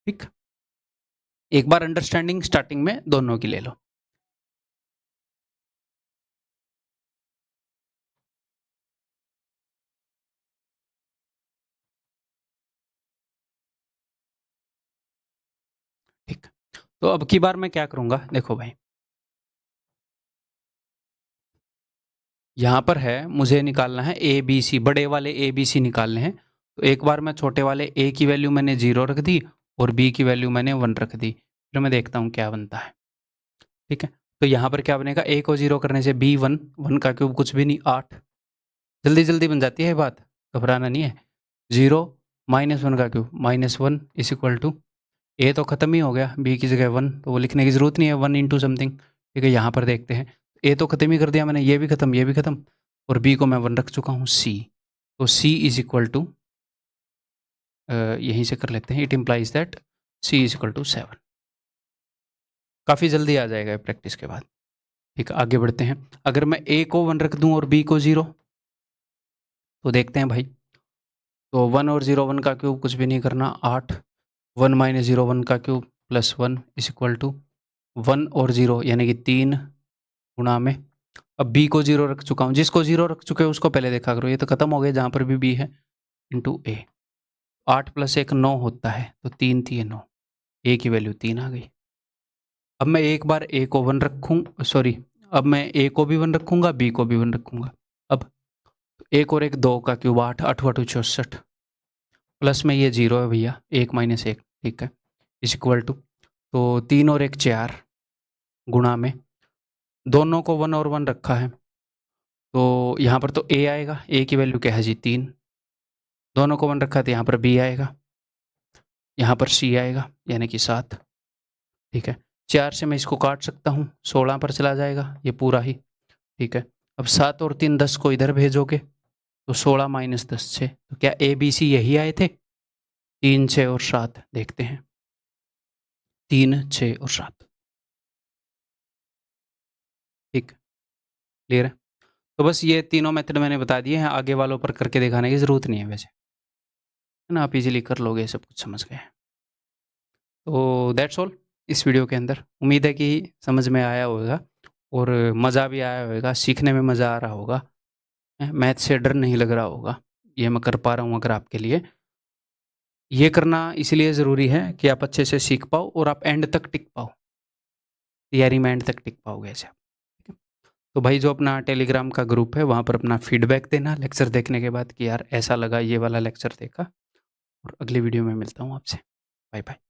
ठीक। एक बार अंडरस्टैंडिंग स्टार्टिंग में दोनों की ले लो। ठीक, तो अब की बार मैं क्या करूंगा, देखो भाई, यहाँ पर है मुझे निकालना है ए बी सी, बड़े वाले ए बी सी निकालने हैं। तो एक बार मैं छोटे वाले ए की वैल्यू मैंने 0 रख दी और बी की वैल्यू मैंने 1 रख दी, फिर मैं देखता हूँ क्या बनता है, ठीक है। तो यहाँ पर क्या बनेगा, ए को 0 करने से बी 1, 1 का क्यूब कुछ भी नहीं 8, जल्दी जल्दी बन जाती है बात, घबराना नहीं है। 0 -1 का क्यूब -1 इज इक्वल टू, ए तो खत्म ही हो गया, बी की जगह 1, तो वो लिखने की जरूरत नहीं है, 1 इंटू समथिंग, ठीक है। यहाँ पर देखते हैं, ए तो खत्म ही कर दिया मैंने, ये भी खत्म, ये भी खत्म, और बी को मैं 1 रख चुका हूँ, सी। तो सी इज इक्वल टू, यहीं से कर लेते हैं, it implies that C is equal to 7। काफ़ी जल्दी आ जाएगा प्रैक्टिस के बाद, ठीक है। आगे बढ़ते हैं, अगर मैं ए को 1 रख दूँ और बी को 0, तो देखते हैं भाई। तो 1 और 0, 1 का क्यूब कुछ भी नहीं करना, 8, 1 माइनस 0, 1 का cube plus 1 is equal to 1 और 0 यानी कि 3 गुणा में, अब बी को 0 रख चुका हूँ, जिसको 0 रख चुके हैं उसको पहले देखा करो, ये तो खत्म हो गया जहाँ पर भी बी है, इंटू ए। 8 प्लस 1 9 होता है, तो 3 थी 9, ए की वैल्यू 3 आ गई। अब मैं एक बार ए को 1 रखूँ, सॉरी, अब मैं ए को भी 1 रखूँगा, बी को भी 1 रखूँगा। अब एक और एक, 2 का क्यूब 8, 8 8 64, प्लस में ये 0 है भैया, 1 माइनस 1, ठीक है, इज इक्वल टू, तो 3 और 1 4 गुणा में, दोनों को 1 और 1 रखा है, तो यहाँ पर तो ए आएगा, ए की वैल्यू क्या है जी 3, दोनों को 1 रखा है तो यहाँ पर बी आएगा, यहाँ पर सी आएगा यानी कि 7, ठीक है। 4 से मैं इसको काट सकता हूँ, 16 पर चला जाएगा ये पूरा ही, ठीक है। अब 7 और 3 10 को इधर भेजोगे तो 16 माइनस 10 6, तो क्या ए बी सी यही आए थे? 3 6 और 7, देखते हैं, 3 6 और 7, ठीक, क्लियर है। तो बस ये तीनों मेथड मैंने बता दिए हैं, आगे वालों पर करके दिखाने की ज़रूरत नहीं है वैसे, है ना, आप इजीली कर लोगे, सब कुछ समझ गए। तो दैट्स ऑल इस वीडियो के अंदर, उम्मीद है कि समझ में आया होगा और मज़ा भी आया होगा, सीखने में मज़ा आ रहा होगा, मैथ से डर नहीं लग रहा होगा, ये मैं कर पा रहा हूँ अगर आपके लिए। ये करना इसलिए ज़रूरी है कि आप अच्छे से सीख पाओ और आप एंड तक टिक पाओ। तैयारी में एंड तक टिक पाओगे ऐसे आप। ठीक है? तो भाई जो अपना टेलीग्राम का ग्रुप है वहाँ पर अपना फीडबैक देना लेक्चर देखने के बाद कि यार ऐसा लगा, ये वाला लेक्चर देखा। और अगली वीडियो में मिलता हूँ आपसे। Bye bye.